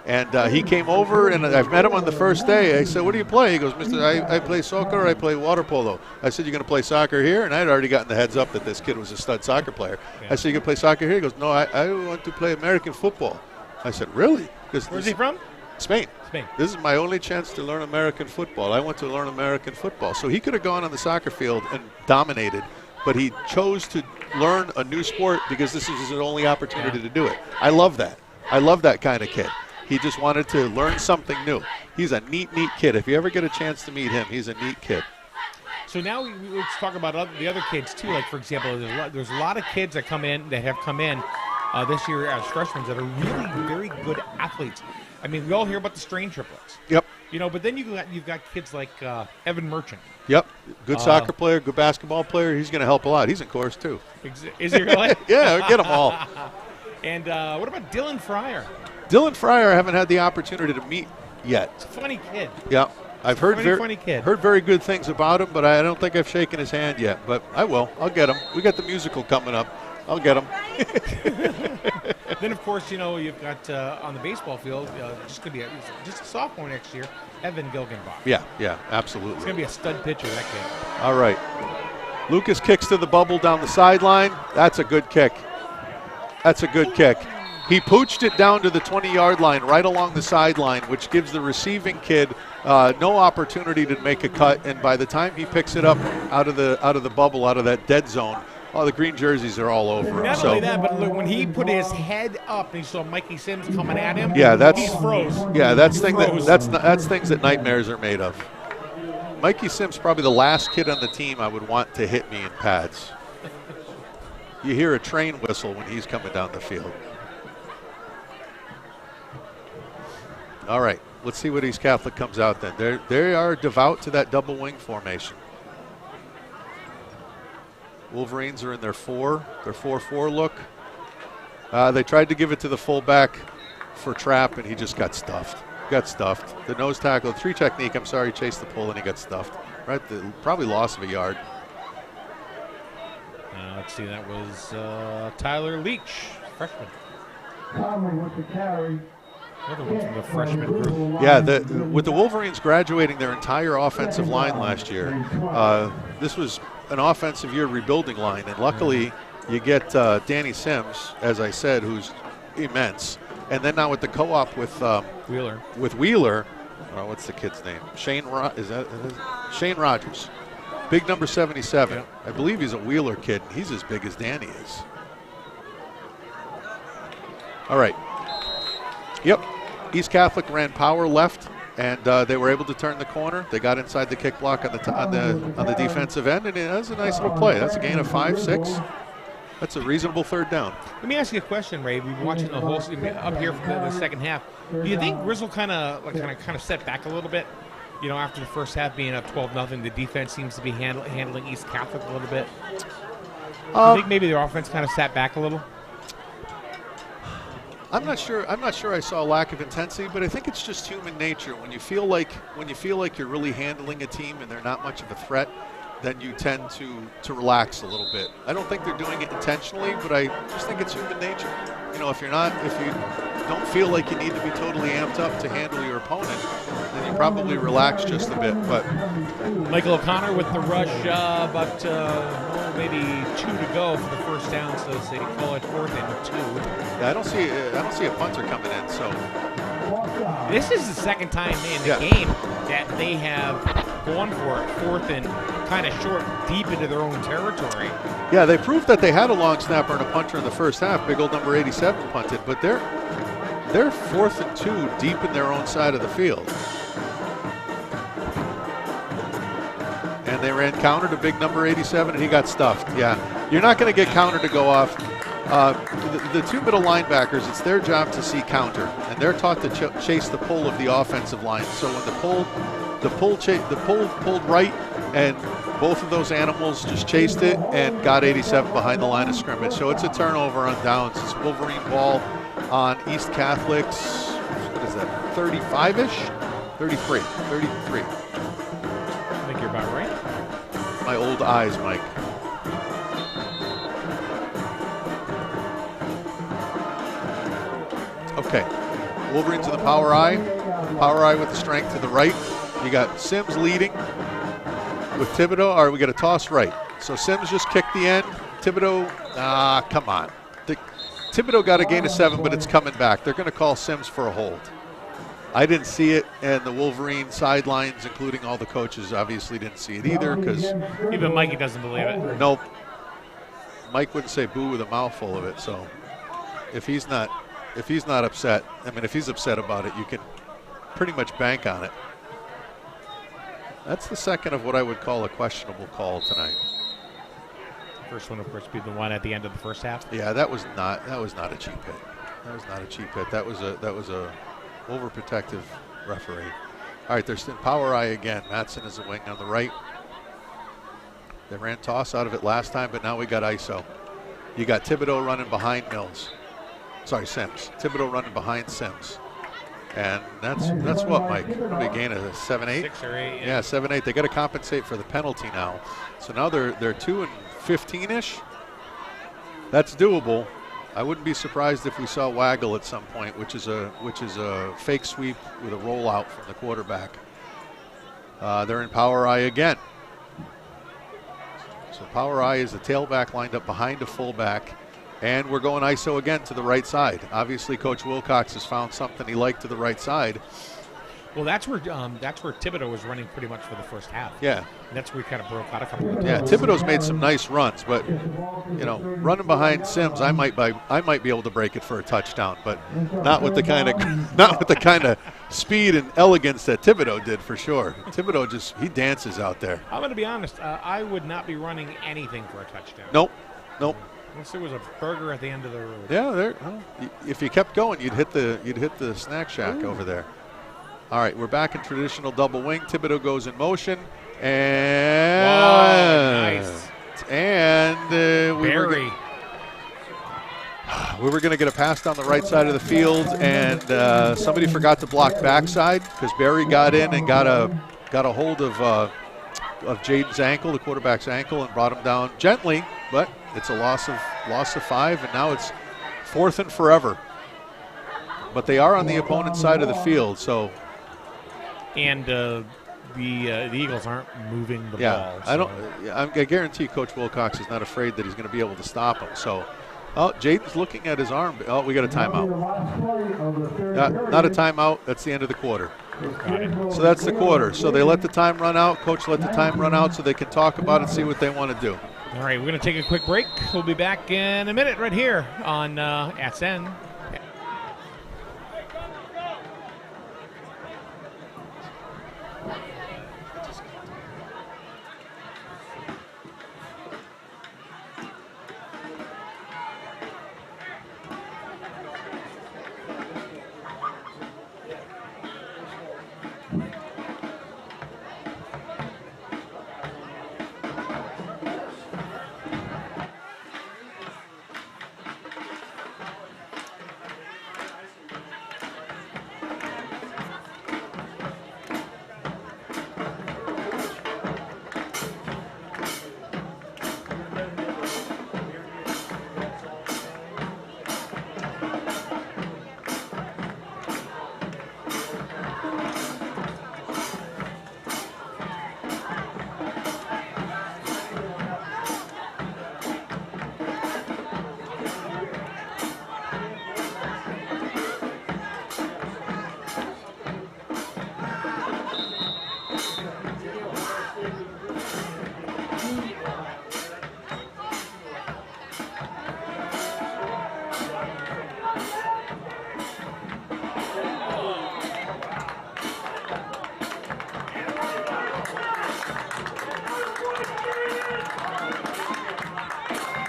And he came over, and I've met him on the first day. I said, what do you play? He goes, Mister, I play soccer, I play water polo. I said, you're going to play soccer here? And I had already gotten the heads up that this kid was a stud soccer player. Yeah. I said, you going to play soccer here? He goes, no, I want to play American football. I said, really? Where's he from? Spain. Spain. This is my only chance to learn American football. I want to learn American football. So he could have gone on the soccer field and dominated, but he chose to learn a new sport because this is his only opportunity to do it. I love that. I love that kind of kid. He just wanted to learn something new. He's a neat kid. If you ever get a chance to meet him, he's a neat kid. So now let's talk about the other kids too. Like, for example, there's a lot of kids that have come in this year as freshmen that are really very good athletes. I mean, we all hear about the Strain triplets. Yep. But then you've got kids like Evan Merchant. Yep. Good soccer player, good basketball player. He's going to help a lot. He's in chorus too. Is he really? Yeah, get them all. And what about Dylan Fryer? Dylan Fryer I haven't had the opportunity to meet yet. He's a funny kid. Yeah. I've heard funny kid. Heard very good things about him, but I don't think I've shaken his hand yet. But I will. I'll get him. We got the musical coming up. I'll get him. Then, of course, you've got on the baseball field, just going to be just a sophomore next year, Evan Gilgenbach. Yeah, absolutely. He's going to be a stud pitcher, that kid. All right. Lucas kicks to the bubble down the sideline. That's a good kick. He pooched it down to the 20-yard line right along the sideline, which gives the receiving kid no opportunity to make a cut. And by the time he picks it up out of the bubble, out of that dead zone, Oh, the green jerseys are all over him. Not So only that, but look, when he put his head up and he saw Mikey Sims coming at him, yeah, he froze. Yeah, that's Froze. that's things that nightmares are made of. Mikey Sims probably the last kid on the team I would want to hit me in pads. You hear a train whistle when he's coming down the field. All right, let's see what East Catholic comes out then. They are devout to that double wing formation. Wolverines are in their 4-4 look. They tried to give it to the fullback for trap, and he just got stuffed. The nose tackle, 3 technique, chased the pull, and he got stuffed. Right, probably loss of a yard. Let's see, that was Tyler Leach, freshman. Conley with the carry. Another one from the freshman group. Yeah, with the Wolverines graduating their entire offensive line last year, this was an offensive year rebuilding line, and luckily you get Danny Sims, as I said, who's immense, and then now with the co-op with Wheeler, what's the kid's name? Shane Rogers, big number 77. Yep. I believe he's a Wheeler kid. He's as big as Danny is. All right. Yep. East Catholic ran power left, and they were able to turn the corner. They got inside the kick block on the defensive end, and it was a nice little play. That's a gain of 5-6. That's a reasonable third down. Let me ask you a question, Ray. We've been watching the whole up here for the second half. Do you think Griswold kind of set back a little bit? You know, after the first half being up 12-0, the defense seems to be handling East Catholic a little bit. Do you think maybe their offense kind of sat back a little? I'm not sure I saw a lack of intensity, but I think it's just human nature. When you feel like you're really handling a team and they're not much of a threat, then you tend to relax a little bit. I don't think they're doing it intentionally, but I just think it's human nature. You know, if you don't feel like you need to be totally amped up to handle your opponent, then you probably relax just a bit. But Michael O'Connor with the rush, about maybe 2 to go for the first down, so they call it 4th and 2. Yeah, I don't see a punter coming in. So this is the second time in the game that they have gone for it, 4th and kind of short, deep into their own territory. Yeah, they proved that they had a long snapper and a punter in the first half. Big old number 87 punted, but they're 4th and 2 deep in their own side of the field. And they ran counter to big number 87, and he got stuffed. Yeah, you're not going to get counter to go off. The 2 middle linebackers, it's their job to see counter, and they're taught to chase the pull of the offensive line. So when the pull pulled right, and both of those animals just chased it and got 87 behind the line of scrimmage. So it's a turnover on downs. It's Wolverine ball on East Catholic's, what is that, 35-ish? 33. I think you're about right. My old eyes, Mike. Okay, Wolverines in the power eye with the strength to the right. You got Sims leading with Thibodeau. All right, we got a toss right. So Sims just kicked the end. Thibodeau, come on. Thibodeau got a gain of 7, but it's coming back. They're going to call Sims for a hold. I didn't see it, and the Wolverine sidelines, including all the coaches, obviously didn't see it either, because even Mikey doesn't believe it. Nope. Mike wouldn't say boo with a mouthful of it. So if he's not upset, I mean, if he's upset about it, you can pretty much bank on it. That's the second of what I would call a questionable call tonight. First one, of course, be the one at the end of the first half. Yeah, that was not a cheap hit. That was a overprotective referee. All right, there's power eye again. Mattson is a wing on the right. They ran toss out of it last time, but now we got ISO. You got Thibodeau running behind Sims. Thibodeau running behind Sims. And that's what, Mike? They gain a 7-8? 6 or 8. Yeah, 7-8. They got to compensate for the penalty now. So now they're 2 and 15-ish. That's doable. I wouldn't be surprised if we saw waggle at some point, which is a fake sweep with a rollout from the quarterback. They're in power eye again. So power eye is the tailback lined up behind a fullback. And we're going ISO again to the right side. Obviously, Coach Wilcox has found something he liked to the right side. Well, that's where Thibodeau was running pretty much for the first half. Yeah. And that's where he kind of broke out a couple of times. Yeah, Thibodeau's made some nice runs, but running behind Sims, I might be able to break it for a touchdown, but not with the kind of speed and elegance that Thibodeau did for sure. Thibodeau he dances out there. I'm going to be honest. I would not be running anything for a touchdown. Nope. Unless there was a burger at the end of the road. Yeah, if you kept going, you'd hit the snack shack over there. All right, we're back in traditional double wing. Thibodeau goes in motion, and nice. And we were going to get a pass down the right side of the field, and somebody forgot to block backside because Barry got in and got a hold of Jaden's ankle, the quarterback's ankle, and brought him down gently, but it's a loss of 5, and now it's 4th and forever. But they are on the opponent's side of the field, so. And the Eagles aren't moving the ball. So. I guarantee Coach Wilcox is not afraid that he's going to be able to stop him. So, Jaden's looking at his arm. Oh, we got a timeout. Not a timeout. That's the end of the quarter. So that's the quarter. So they let the time run out. Coach let the time run out so they can talk about it and see what they want to do. All right, we're going to take a quick break. We'll be back in a minute right here on SN.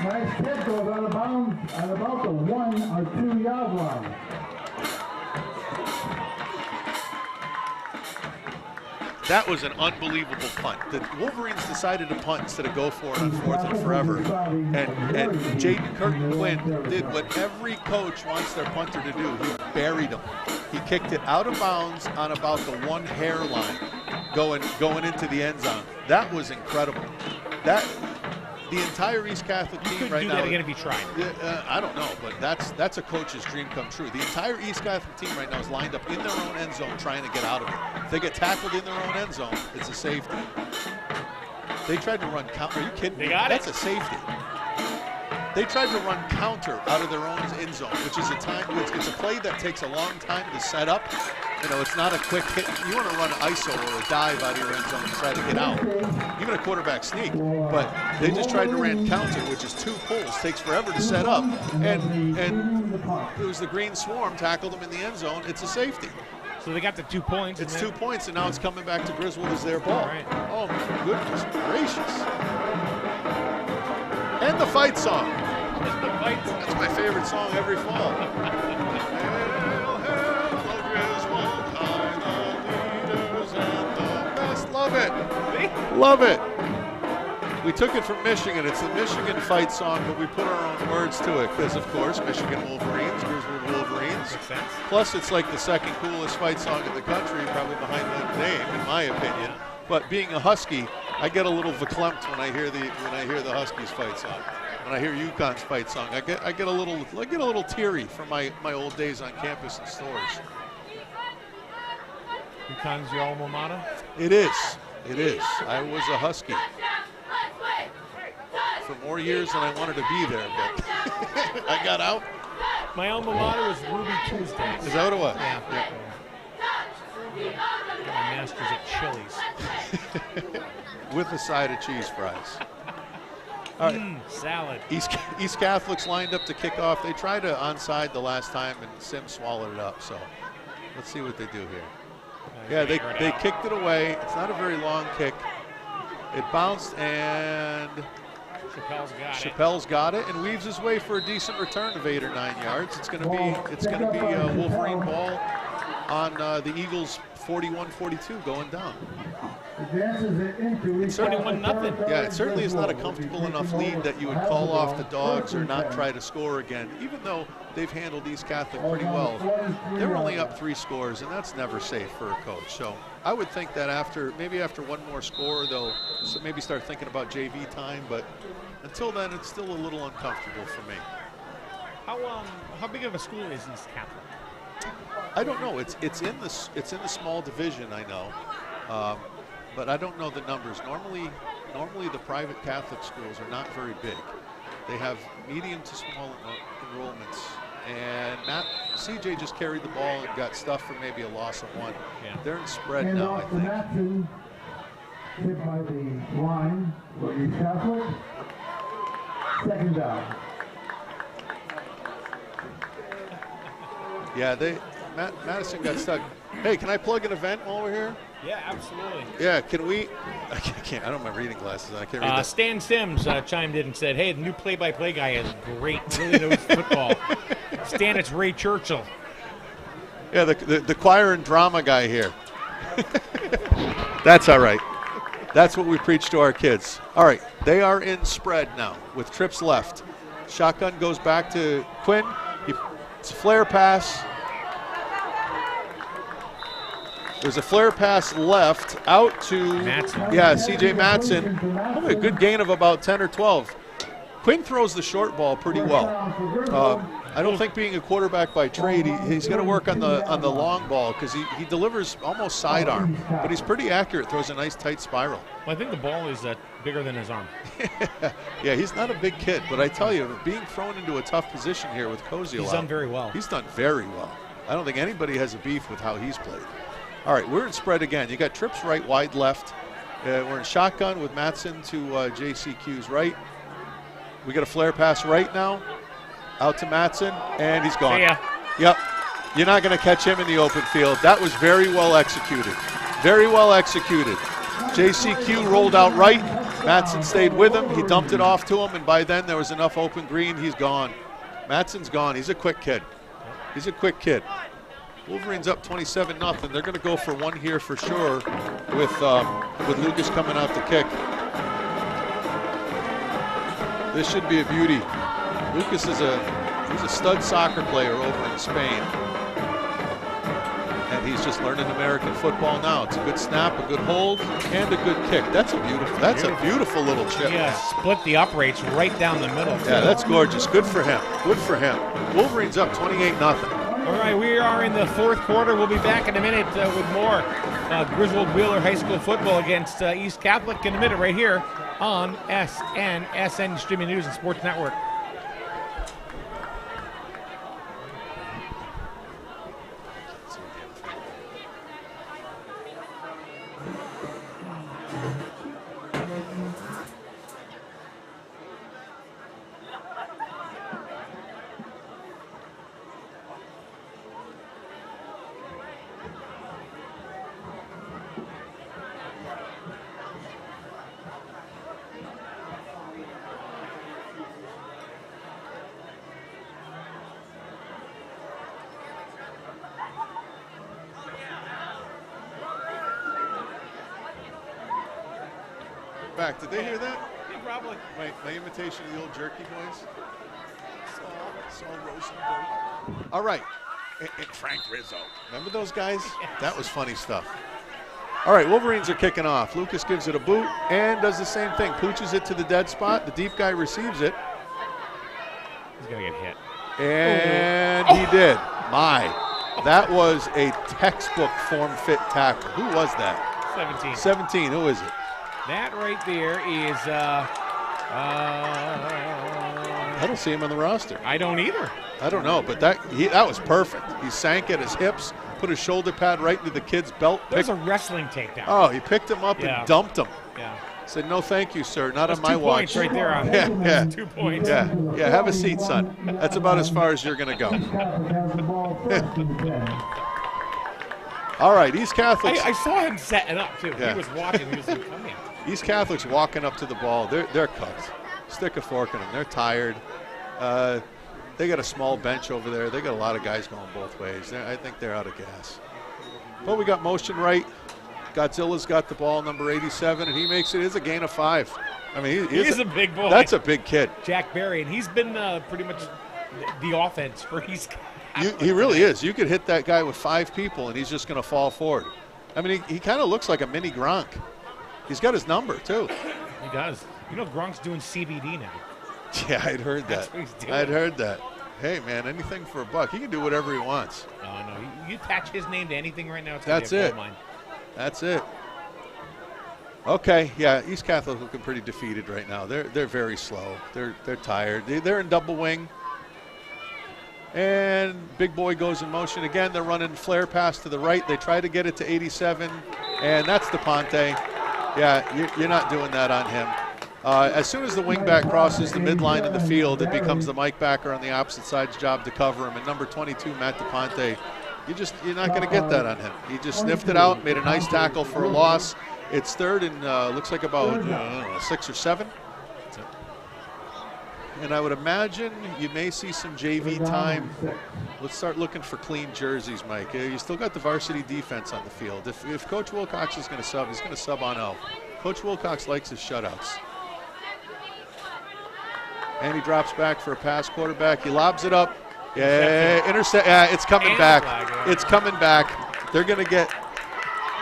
Nice kick goes out of bounds at about the 1 or 2 yard line. That was an unbelievable punt. The Wolverines decided to punt instead of go for it on 4th and forever. And Jaden Curtin Quinn did what every coach wants their punter to do. He buried him. He kicked it out of bounds on about the 1 hairline going into the end zone. That was incredible. The entire East Catholic team right now. You could do that again if you tried. I don't know, but that's a coach's dream come true. The entire East Catholic team right now is lined up in their own end zone trying to get out of it. If they get tackled in their own end zone, it's a safety. They tried to run counter. Are you kidding me? That's a safety. They tried to run counter out of their own end zone, which is it's a play that takes a long time to set up. It's not a quick hit. You want to run an ISO or a dive out of your end zone and try to get out. Even a quarterback sneak. But they just tried to run counter, which is 2 pulls. Takes forever to set up. And it was the Green Swarm tackled them in the end zone. It's a safety. So they got the 2 points. It's 2 points, and now it's coming back to Griswold as their ball. Right. Oh, my goodness gracious. And the fight song. That's my favorite song every fall. Hail, hail, the Griswold High, the leaders and the best. Love it. Love it. We took it from Michigan. It's the Michigan fight song, but we put our own words to it because, of course, Michigan Wolverines, Griswold Wolverines. Makes sense. Plus, it's like the second coolest fight song in the country, probably behind Notre Dame, in my opinion. But being a Husky, I get a little verklempt when I hear the Huskies fight song. When I hear UConn's fight song, I get a little teary from my old days on campus and stores. UConn's your alma mater? It is. It is. I was a Husky for more years than I wanted to be there, but I got out. My alma mater was Ruby Tuesdays. Is that what it was? Yeah. masters at Chili's. With a side of cheese fries. All right. Salad. East Catholic's lined up to kick off. They tried to onside the last time, and Sims swallowed it up. So let's see what they do here. Yeah, they kicked it away. It's not a very long kick. It bounced, and Chappelle's got it and weaves his way for a decent return of 8 or 9 yards. It's going to be a Wolverine ball on the Eagles' 41-42 going down. It's 31-0. Yeah, it certainly is not a comfortable enough lead that you would call off the Dogs or not try to score again, even though they've handled East Catholic pretty well. They're only up 3 scores, and that's never safe for a coach. So I would think that maybe after one more score, they'll maybe start thinking about JV time, but until then, it's still a little uncomfortable for me. How big of a school is East Catholic? I don't know. It's in the small division, I know. But I don't know the numbers. Normally the private Catholic schools are not very big. They have medium to small enrollments. And CJ just carried the ball and got stuffed for maybe a loss of 1. Yeah. They're in spread now, I think. Matson, hit by the line for East Catholic. Second down. Yeah, Madison got stuck. Hey, can I plug an event while we're here? Yeah, absolutely. Yeah, can we? I can't. I don't have my reading glasses. I can't read that. Stan Sims chimed in and said, "Hey, the new play-by-play guy is great. Really knows football." Stan, it's Ray Churchill. Yeah, the choir and drama guy here. That's all right. That's what we preach to our kids. All right, they are in spread now with trips left. Shotgun goes back to Quinn. It's a flare pass. There's a flare pass left out to CJ Matson. Probably a good gain of about 10 or 12. Quinn throws the short ball pretty well. I don't think being a quarterback by trade, he's going to work on the long ball because he delivers almost sidearm, but he's pretty accurate. Throws a nice tight spiral. Well, I think the ball is bigger than his arm. Yeah, he's not a big kid, but I tell you, being thrown into a tough position here with Koziel, he's done very well. He's done very well. I don't think anybody has a beef with how he's played. All right, we're in spread again. You got trips right, wide left. We're in shotgun with Matson to JCQ's right. We got a flare pass right now. Out to Matson, and he's gone. See ya. Yep. You're not going to catch him in the open field. That was very well executed. Very well executed. JCQ rolled out right. Matson stayed with him. He dumped it off to him, and by then there was enough open green. He's gone. Matson's gone. He's a quick kid. He's a quick kid. Wolverines up 27-0. They're going to go for 1 here for sure with Lucas coming out to kick. This should be a beauty. Lucas is he's a stud soccer player over in Spain. And he's just learning American football now. It's a good snap, a good hold, and a good kick. That's a beautiful little chip. Yeah, split the uprights right down the middle. Yeah, that's gorgeous. Good for him. Good for him. Wolverines up 28-0. All right, we are in the 4th quarter. We'll be back in a minute with more Griswold Wheeler High School football against East Catholic in a minute right here on SN Streaming News and Sports Network. Back. Did they hear that? Yeah, probably. My imitation of the old Jerky Boys. Saul Rosenberg. All right. And Frank Rizzo. Remember those guys? Yes. That was funny stuff. All right, Wolverines are kicking off. Lucas gives it a boot and does the same thing. Pooches it to the dead spot. The deep guy receives it. He's going to get hit. And he did. That was a textbook form-fit tackle. Who was that? 17. 17. Who is it? That right there is, I don't see him on the roster. I don't either. I don't know, but that was perfect. He sank at his hips. put his shoulder pad right into the kid's belt. There's a wrestling takedown. Oh, he picked him up and dumped him. Yeah. Said, no, thank you, sir. Not That's on my 2 watch. points right there. On Yeah. 2 points. Yeah, have a seat, son. That's about as far as you're going to go. All right, East Catholics. I saw him setting up, too. Yeah. He was watching. He was like, come in. East Catholics walking up to the ball. They're cooked. Stick a fork in them. They're tired. They got a small bench over there. They got a lot of guys going both ways. I think they're out of gas. But we got motion right. Godzilla's got the ball, number 87, and he makes it. It's a gain of 5. I mean, he's a big boy. That's a big kid. Jack Berry, and he's been pretty much the offense for East Catholic. He really is. You could hit that guy with 5 people, and he's just going to fall forward. I mean, he kind of looks like a mini Gronk. He's got his number, too. He does. You know, Gronk's doing CBD now. Yeah, I'd heard that. That's what he's doing. I'd heard that. Hey, man, anything for $1. He can do whatever he wants. No. You attach his name to anything right now, it's That's gonna be a it. gold mine. That's it. Okay, yeah, East Catholic looking pretty defeated right now. They're very slow. They're tired. They're in double wing. And big boy goes in motion again. They're running flare pass to the right. They try to get it to 87, and that's DePonte. Yeah, you're not doing that on him. As soon as the wingback crosses the midline of the field, it becomes the Mike backer on the opposite side's job to cover him. And number 22, Matt DePonte, you're not going to get that on him. He just sniffed it out, made a nice tackle for a loss. It's third and looks like about 6 or 7. And I would imagine you may see some JV time. Let's start looking for clean jerseys, Mike. You still got the varsity defense on the field. If Coach Wilcox is going to sub, he's going to sub on L. Coach Wilcox likes his shutouts. And he drops back for a pass, quarterback. He lobs it up. Yeah, intercept. Yeah, it's coming back. It's coming back. They're going to get.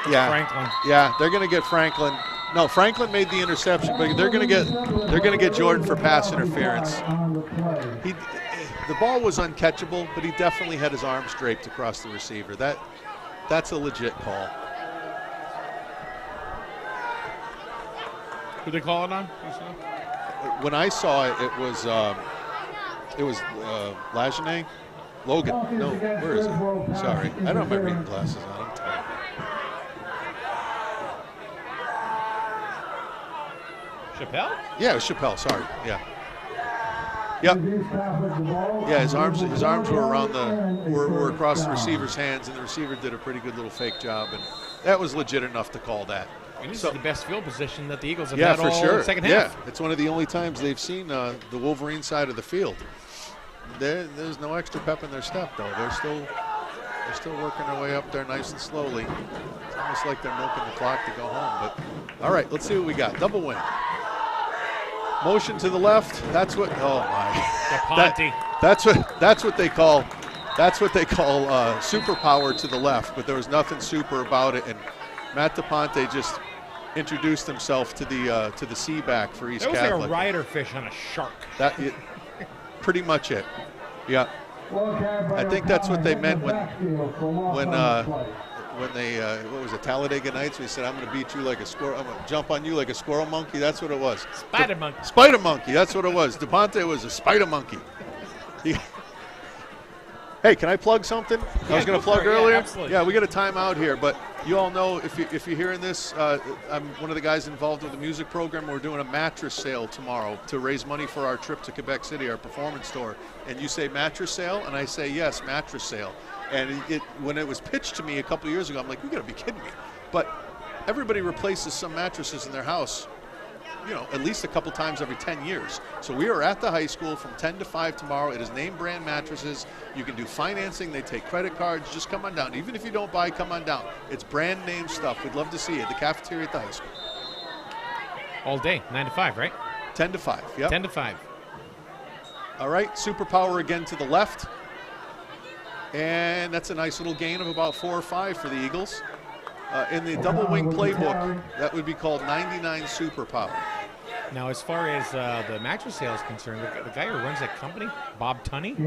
Yeah, Franklin. Yeah, they're going to get Franklin. No, Franklin made the interception, but they're going to get Jordan for pass interference. The ball was uncatchable, but he definitely had his arms draped across the receiver. That's a legit call. Who they call it on? When I saw it, it was Lajeunesse? Logan. No, where is it? Sorry, I don't have my reading glasses on. I'm tired. Chappelle? Yeah, it was Chappelle. Sorry. Yeah. Yep. Yeah, his arms were around were across the receiver's hands, and the receiver did a pretty good little fake job, and that was legit enough to call that. And this is the best field position that the Eagles have had all second half. Yeah, it's one of the only times they've seen the Wolverine side of the field. There's no extra pep in their step, though. They're still working their way up there nice and slowly. It's almost like they're milking the clock to go home. But all right, let's see what we got. Double wing. Motion to the left. That's what. Oh my. That's what they call. That's what they call superpower to the left. But there was nothing super about it. And Matt DePonte just introduced himself to the C back for East Catholic. That was like a rider fish on a shark. Pretty much it. Yeah. I think that's what they meant when they what was it, Talladega Nights? We said, I'm going to beat you like a squirrel. I'm going to jump on you like a squirrel monkey. That's what it was. Spider monkey. Spider monkey. That's what it was. DePonte was a spider monkey. Hey, can I plug something? I was going to plug earlier. Yeah, absolutely. Yeah, we got a timeout here, but you all know if you're hearing this, I'm one of the guys involved with the music program. We're doing a mattress sale tomorrow to raise money for our trip to Quebec City, our performance store. And you say mattress sale, and I say yes, mattress sale. And when it was pitched to me a couple of years ago, I'm like, you got to be kidding me. But everybody replaces some mattresses in their house, at least a couple times every 10 years. So we are at the high school from 10 to 5 tomorrow. It is name brand mattresses. You can do financing. They take credit cards. Just come on down. Even if you don't buy, come on down. It's brand name stuff. We'd love to see you at the cafeteria at the high school. All day, 9 to 5, right? 10 to 5, yep. 10 to 5. All right, superpower again to the left. And that's a nice little gain of about 4 or 5 for the Eagles. In the double wing playbook, that would be called 99 superpower. Now, as far as the mattress sale is concerned, the guy who runs that company, Bob Tunney.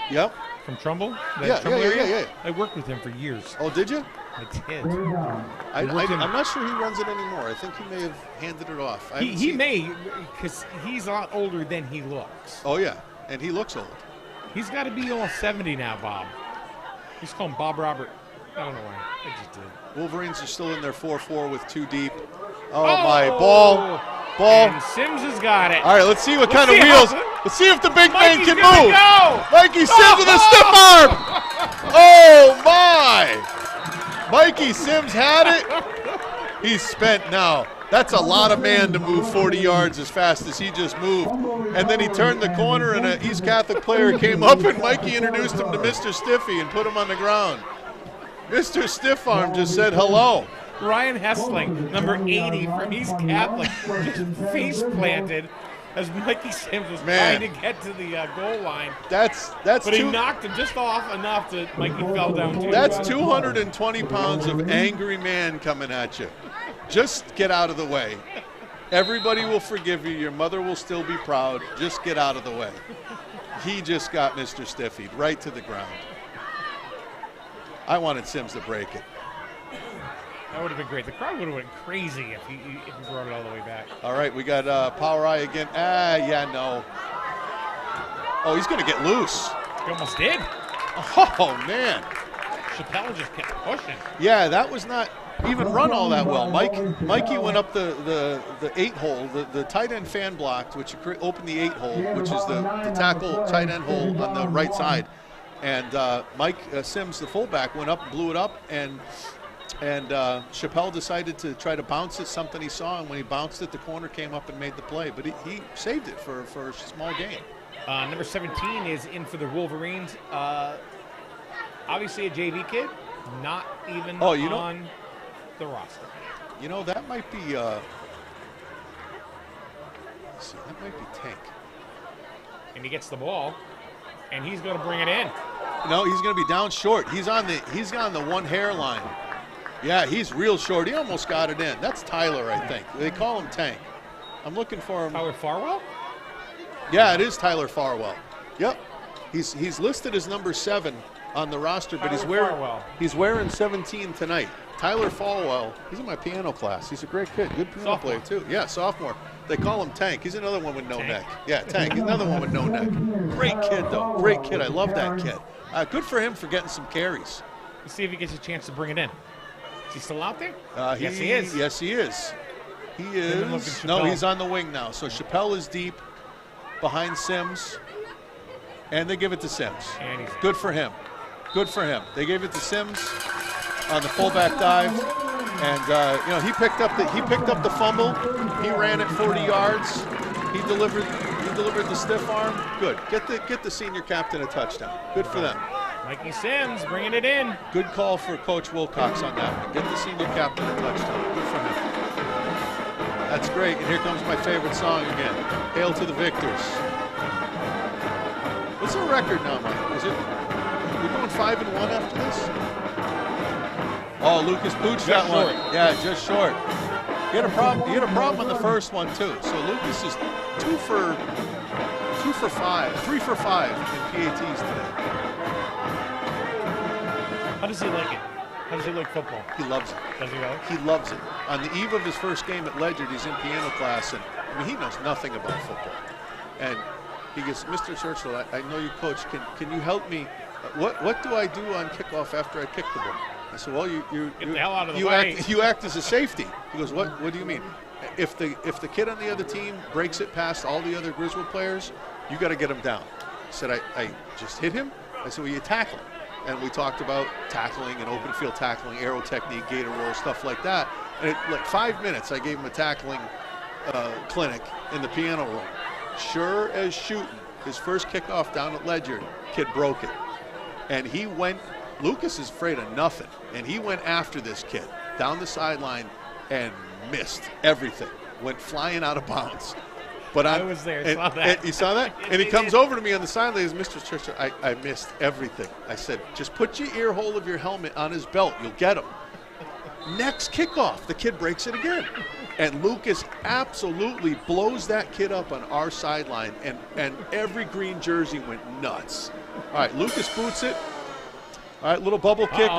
Yep. From Trumbull? Yeah. I worked with him for years. Oh, did you? I did. I'm not sure he runs it anymore. I think he may have handed it off. He may, because he's a lot older than he looks. Oh, yeah, and he looks old. He's got to be all 70 now, Bob. He's calling Bob Robert. I don't know why. I just did. Wolverines are still in their 4-4 with 2 deep. Oh, my ball. And Sims has got it. All right, let's see what kind of wheels. Let's see if the big man can move. Go. Mikey Sims with a stiff arm. Oh, my. Mikey Sims had it. He's spent now. That's a lot of man to move 40 yards as fast as he just moved. And then he turned the corner, and an East Catholic player came up, and Mikey introduced him to Mr. Stiffy and put him on the ground. Mr. Stiff Arm just said hello. Ryan Hessling, number 80 from East Catholic, just face planted as Mikey Sims was trying to get to the goal line. But he knocked him just off enough that Mikey fell down too. That's 220 pounds of angry man coming at you. Just get out of the way. Everybody will forgive you. Your mother will still be proud. Just get out of the way. He just got Mr. Stiffied right to the ground. I wanted Sims to break it. That would have been great. The crowd would have went crazy if he brought it all the way back. All right, we got Power Eye again. No. Oh, he's going to get loose. He almost did. Oh, man. Chappelle just kept pushing. Yeah, that was not even run all that well. Mikey went up the 8-hole, the tight end fan blocked, which opened the 8-hole, which is the tackle tight end hole on the right side. And Mike Sims, the fullback, went up, blew it up, and Chappelle decided to try to bounce it, something he saw, and when he bounced it, the corner came up and made the play. But he saved it for a small gain. Number 17 is in for the Wolverines. Obviously a JV kid, not even on the roster. You know, that might be Tank. And he gets the ball, and he's going to bring it in. No, he's going to be down short. He's on the one hairline. Yeah, he's real short. He almost got it in. That's Tyler, I think. They call him Tank. I'm looking for him. Tyler Farwell? Yeah, it is Tyler Farwell. Yep. He's listed as number 7 on the roster, but he's wearing 17 tonight. Tyler Farwell, he's in my piano class. He's a great kid. Good piano player, too. Yeah, sophomore. They call him Tank. He's another one with no neck. Yeah, Tank. He's another one with no neck. Great kid, though. Great kid. I love that kid. Good for him for getting some carries. Let's see if he gets a chance to bring it in. Is he still out there? Yes, he is. Yes, he is. He is. No, he's on the wing now. So Chappelle is deep behind Sims, and they give it to Sims. Good for him. Good for him. They gave it to Sims on the fullback dive, and he picked up the fumble. He ran it 40 yards. He delivered the stiff arm. Good. Get the senior captain a touchdown. Good for them. Mikey Sims bringing it in. Good call for Coach Wilcox on that one. Get the senior captain a touchdown. Good for him. That's great. And here comes my favorite song again. Hail to the victors. What's our record now, Mike? Is it? We're going 5-1 after this? Oh, Lucas Pooch that one. Yeah, just short. He had a problem on the first one too. So Lucas is 3 for 5 in PATs today. How does he like it? How does he like football? He loves it. Does he really? He loves it. On the eve of his first game at Ledyard, he's in piano class, and he knows nothing about football. And he goes, Mr. Churchill, I know you coach. Can you help me? What do I do on kickoff after I kick the ball? I said, well, you get the hell out of the way. You act as a safety. He goes, what do you mean? If the kid on the other team breaks it past all the other Griswold players, you got to get him down. He said, I just hit him. I said, well, you tackle him. And we talked about tackling and open field tackling, arrow technique, gator roll, stuff like that. And like 5 minutes, I gave him a tackling clinic in the piano room. Sure as shooting, his first kickoff down at Ledyard, kid broke it. And he went, Lucas is afraid of nothing, and he went after this kid down the sideline and missed everything. Went flying out of bounds. But I was there, saw that. And you saw that? Yes, and he comes over to me on the sideline, Mr. Churchill, I missed everything. I said, just put your ear hole of your helmet on his belt. You'll get him. Next kickoff, the kid breaks it again. And Lucas absolutely blows that kid up on our sideline, and every green jersey went nuts. All right, Lucas boots it. All right, little bubble kick.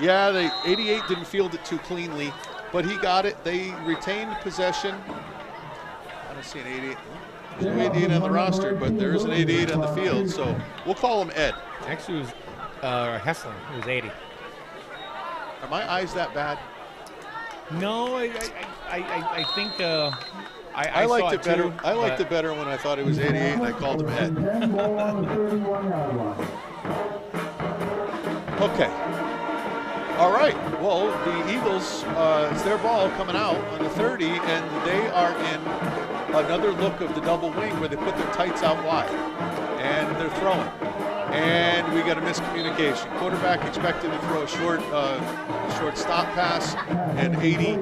Yeah, 88 didn't field it too cleanly, but he got it. They retained possession. I don't see an 88. There's no 88 on the roster, but there is an 88 on the field, so we'll call him Ed. Actually, it was Hessling. It was 80. Are my eyes that bad? No, I think I liked saw it better. Too, I liked it better when I thought it was 88 and I called him ahead. 10 ball on the 31-yard line. Okay. All right. Well, the Eagles, it's their ball coming out on the 30, and they are in another look of the double wing where they put their tights out wide, and they're throwing. And we got a miscommunication. Quarterback expected to throw a short stop pass, and 80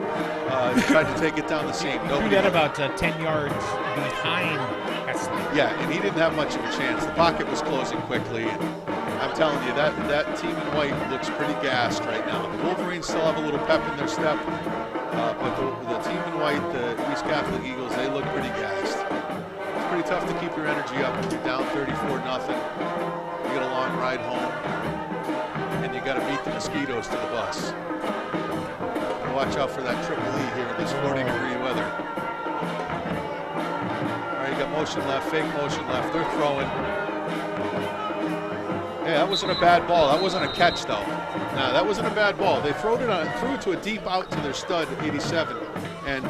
tried to take it down the seam. He threw that about 10 yards behind Hessling. Yeah, and he didn't have much of a chance. The pocket was closing quickly, and I'm telling you, that team in white looks pretty gassed right now. The Wolverines still have a little pep in their step, but the team in white, the East Catholic Eagles, they look pretty gassed. It's pretty tough to keep your energy up when you're down 34-0. You get a long ride home, and you got to beat the mosquitoes to the bus. Watch out for that triple E here in this 40-degree weather. All right, you got motion left, fake motion left. They're throwing. Hey, that wasn't a bad ball. That wasn't a catch, though. No, that wasn't a bad ball. They threw it to a deep out to their stud, 87, and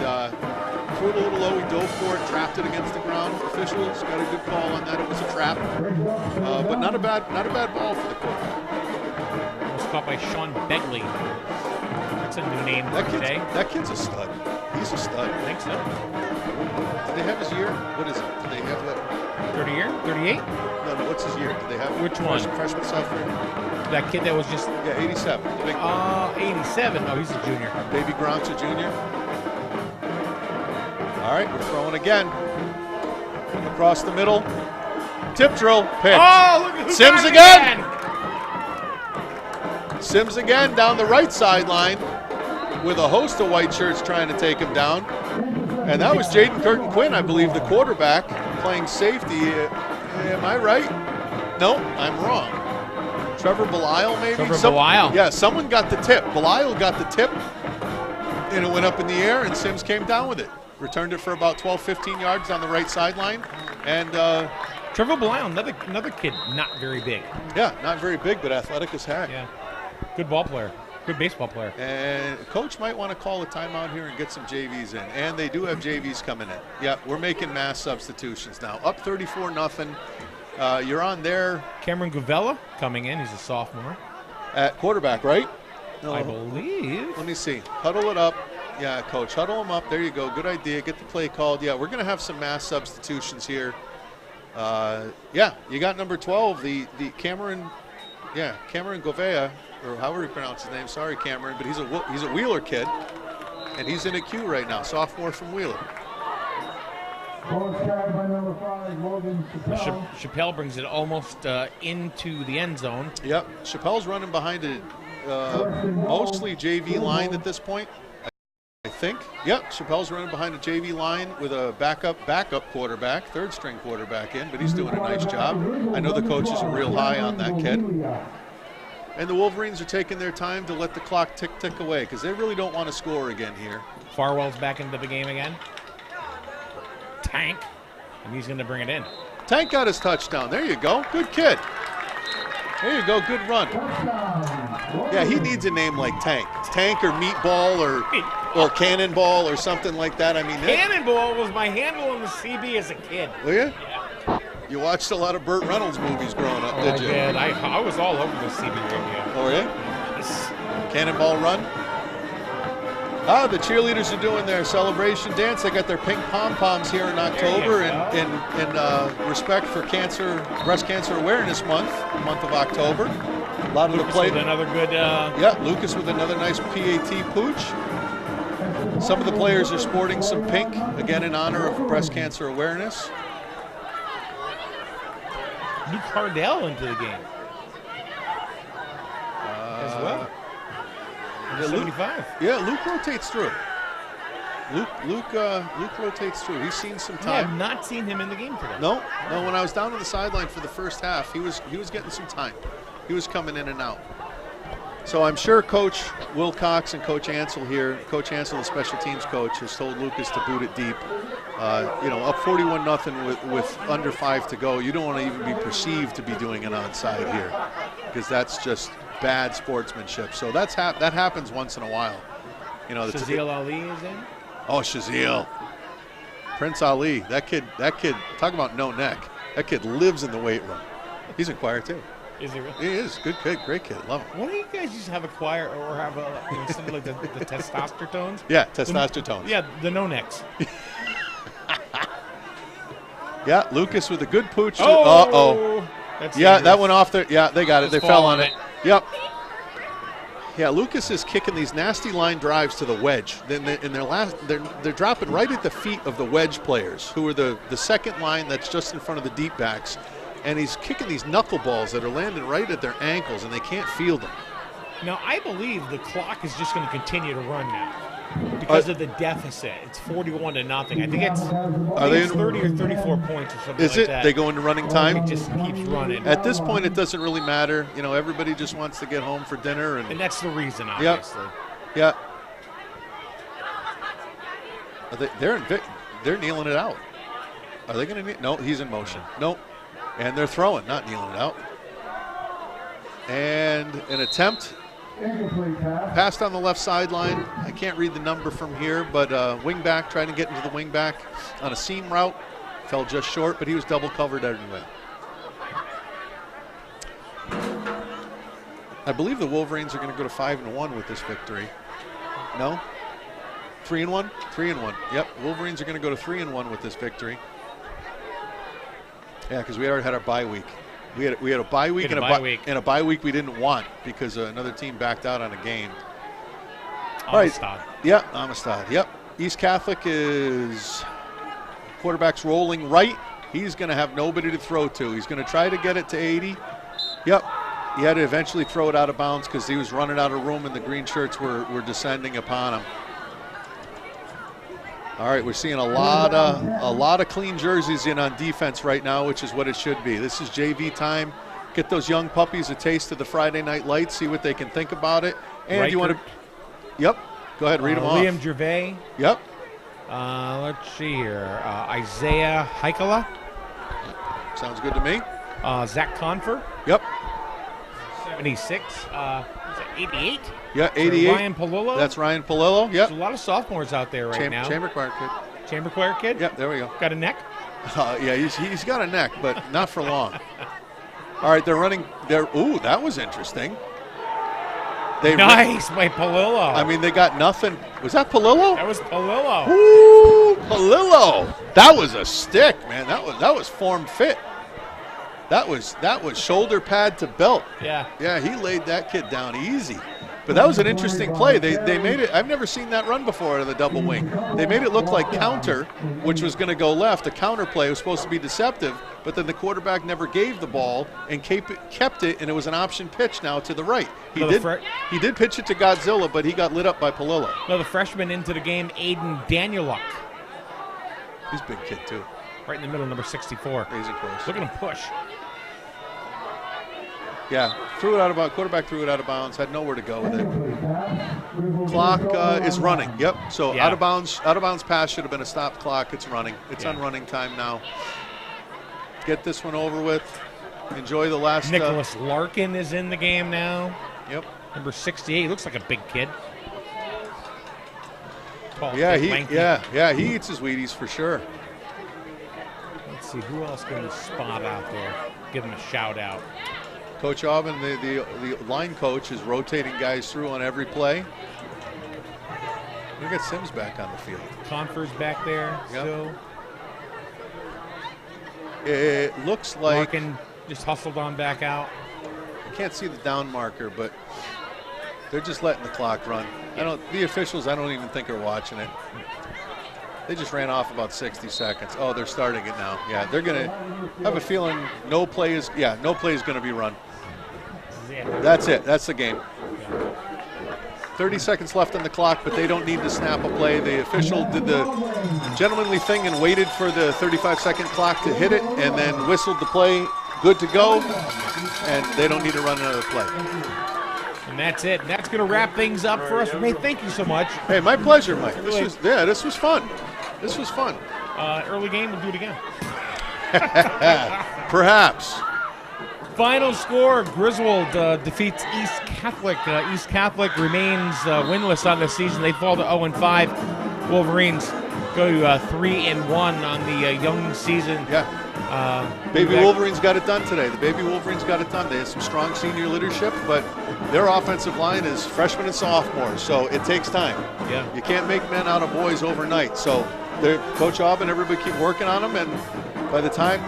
threw it a little low. He dove for it, trapped it against the ground. Officials got a good call on that. It was a trap, but not a bad ball for the quarterback. It was caught by Sean Begley. That's a new name for today. That kid's a stud. He's a stud. I think so. Do they have his year? What is it? Do they have that? 30 year? 38? No, what's his year? Do they have Which one? Freshman, sophomore? That kid that was just... Yeah, 87. The big 87. Oh, he's a junior. Baby Gronk's a junior. All right, we're throwing again. Across the middle. Tip drill. Pick. Oh, look at who Sims got it again. Sims again down the right sideline with a host of white shirts trying to take him down. And that was Jaden Curtin Quinn, I believe, the quarterback, playing safety. Am I right? No, I'm wrong. Trevor Belisle, maybe? Trevor Belisle. Yeah, someone got the tip. Belisle got the tip, and it went up in the air, and Sims came down with it. Returned it for about 12, 15 yards down the right sideline. And Trevor Belisle, another kid, not very big. yeah, not very big, but athletic as heck. Yeah. Good ball player. Good baseball player. And coach might want to call a timeout here and get some JVs in. And they do have JVs coming in. Yeah, we're making mass substitutions now. Up 34-0. You're on there. Cameron Gavella coming in. He's a sophomore. At quarterback, right? No, I believe. Let me see. Huddle it up. Yeah, coach, huddle them up. There you go. Good idea. Get the play called. Yeah, we're going to have some mass substitutions here. Yeah, you got number 12, the Cameron Govea, or however you pronounce his name. Sorry, Cameron, but he's a Wheeler kid, and he's in a queue right now, sophomore from Wheeler. Chappelle brings it almost into the end zone. Yep, Chappelle's running behind a mostly JV line at this point, I think. Yep, Chappelle's running behind a JV line with a backup quarterback, third-string quarterback in, but he's doing a nice job. I know the coach is real high on that kid. And the Wolverines are taking their time to let the clock tick away because they really don't want to score again here. Farwell's back into the game again. Tank, and he's going to bring it in. Tank got his touchdown. There you go. Good kid. There you go. Good run. Yeah, he needs a name like Tank. Tank or Meatball or Cannonball or something like that. I mean, Cannonball was my handle in the CB as a kid. Were you? Yeah. You watched a lot of Burt Reynolds movies growing up, did you? I did. I was all over the CB radio. Oh, yeah? Yes. Cannonball Run. The cheerleaders are doing their celebration dance. They got their pink pom-poms here in October in respect for Breast Cancer Awareness Month, the month of October. A lot of Lucas the play. With another good. Yeah, Lucas with another nice PAT pooch. Some of the players are sporting some pink, again in honor of Breast Cancer Awareness. Luke Hardell into the game as well. Yeah, 75. Luke rotates through. Luke rotates through. He's seen some I time. have not seen him in the game today. No. When I was down on the sideline for the first half, he was getting some time. He was coming in and out. So I'm sure Coach Wilcox and Coach Ansel here, Coach Ansel, the special teams coach, has told Lucas to boot it deep. Up 41-0 with under 5 to go. You don't want to even be perceived to be doing an onside here. because that's just bad sportsmanship. So that happens once in a while. You know, Shaziel Ali is in. Oh, Shaziel. Prince Ali. That kid, talk about no neck. That kid lives in the weight room. He's in choir too. Is he really? He is. Good kid, great kid. Love him. Why don't you guys just have a choir or have something like the testosterone? Yeah, testosterone. Yeah, the no necks. Yeah, Lucas with a good pooch. Oh! That's Yeah, dangerous. that went off there. Yeah, they got it. Just They fell fall on on it. Yep. Yeah, Lucas is kicking these nasty line drives to the wedge. Then they're dropping right at the feet of the wedge players, who are the second line that's just in front of the deep backs. And he's kicking these knuckleballs that are landing right at their ankles, and they can't field them. Now, I believe the clock is just going to continue to run now because of the deficit. It's 41-0. I think it's 30 or 34 points or something Is like it? that. They go into running time? It just keeps running. At this point, it doesn't really matter. You know, everybody just wants to get home for dinner. And that's the reason, obviously. Yeah. They're kneeling it out. Are they going to? No, he's in motion. Nope. And they're throwing, not kneeling it out. And an attempt. Passed on the left sideline. I can't read the number from here, but wing back, trying to get into the wing back on a seam route. Fell just short, but he was double covered anyway. I believe the Wolverines are going to go to 5-1 with this victory. No? 3-1? 3-1. Yep, Wolverines are going to go to 3-1 with this victory. Yeah, because we already had our bye week. We had a bye week and a bye week we didn't want because another team backed out on a game. Amistad. Right. Yeah, Amistad. Yep. East Catholic is quarterback's rolling right. He's going to have nobody to throw to. He's going to try to get it to 80. Yep. He had to eventually throw it out of bounds because he was running out of room and the green shirts were descending upon him. All right, we're seeing a lot of clean jerseys in on defense right now, which is what it should be. This is JV time. Get those young puppies a taste of the Friday Night Lights, see what they can think about it. And Reichert. you want to? Yep. Go ahead, read them off. Liam Gervais. Yep. Let's see here. Isaiah Heikala. Sounds good to me. Zach Confer. Yep. 76. Is it 88? Yeah, 88. Ryan Palillo. That's Ryan Palillo. Yep. There's a lot of sophomores out there right now. Chamber choir kid. Chamber choir kid? Yep, there we go. Got a neck? Yeah, he's got a neck, but not for long. All right, they're running. Ooh, that was interesting. Nice by Palillo. I mean, they got nothing. Was that Palillo? That was Palillo. Ooh, Palillo. That was a stick, man. That was form fit. That was shoulder pad to belt. Yeah. Yeah, he laid that kid down easy. But that was an interesting play. They made it. I've never seen that run before out of the double wing. They made it look like counter, which was going to go left. A counter play was supposed to be deceptive, but then the quarterback never gave the ball and kept it, and it was an option pitch now to the right. He did pitch it to Godzilla, but he got lit up by Palillo. Another freshman into the game, Aiden Danieluk. He's a big kid too. Right in the middle, number 64. Crazy close. Look at him push. Yeah, quarterback threw it out of bounds, had nowhere to go with it. Clock is running. Yep. So Yeah. out of bounds pass should have been a stop clock. It's running. It's on running time now. Get this one over with. Enjoy the last. Nicholas Larkin is in the game now. Yep. Number 68. He looks like a big kid. Tall, Yeah, thick, lanky. he eats his Wheaties for sure. Let's see who else can we spot out there. Give him a shout out. Coach Aubin, the line coach, is rotating guys through on every play. We got Sims back on the field. Confer's back there still. It looks like Larkin just hustled on back out. I can't see the down marker, but they're just letting the clock run. The officials, I don't even think are watching it. They just ran off about 60 seconds. Oh, they're starting it now. Yeah, they're gonna have a feeling no play is gonna be run. That's it. That's the game. 30 seconds left on the clock, but they don't need to snap a play. The official did the gentlemanly thing and waited for the 35-second clock to hit it, and then whistled the play. Good to go, and they don't need to run another play. And that's it. That's going to wrap things up for us. Ray, thank you so much. Hey, my pleasure, Mike. This was fun. This was fun. Early game, we'll do it again. Perhaps. Final score, Griswold defeats East Catholic. East Catholic remains winless on the season. They fall to 0-5. Wolverines go to 3-1 on the young season. Yeah. Baby Wolverines got it done today. The Baby Wolverines got it done. They had some strong senior leadership, but their offensive line is freshmen and sophomores, so it takes time. Yeah. You can't make men out of boys overnight. So Coach Aub and everybody keep working on them, and by the time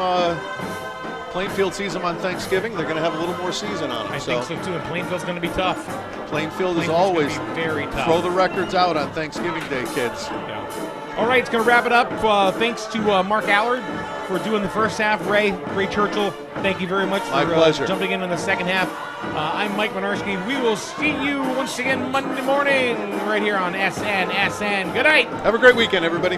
Plainfield sees them on Thanksgiving, they're going to have a little more season on them. I think so too, and Plainfield's going to be tough. Plainfield is always very tough. Throw the records out on Thanksgiving Day, kids. Yeah. All right, it's going to wrap it up. Thanks to Mark Allard for doing the first half. Ray Churchill, thank you very much for jumping in the second half. I'm Mike Minarski. We will see you once again Monday morning right here on SN. Good night. Have a great weekend, everybody.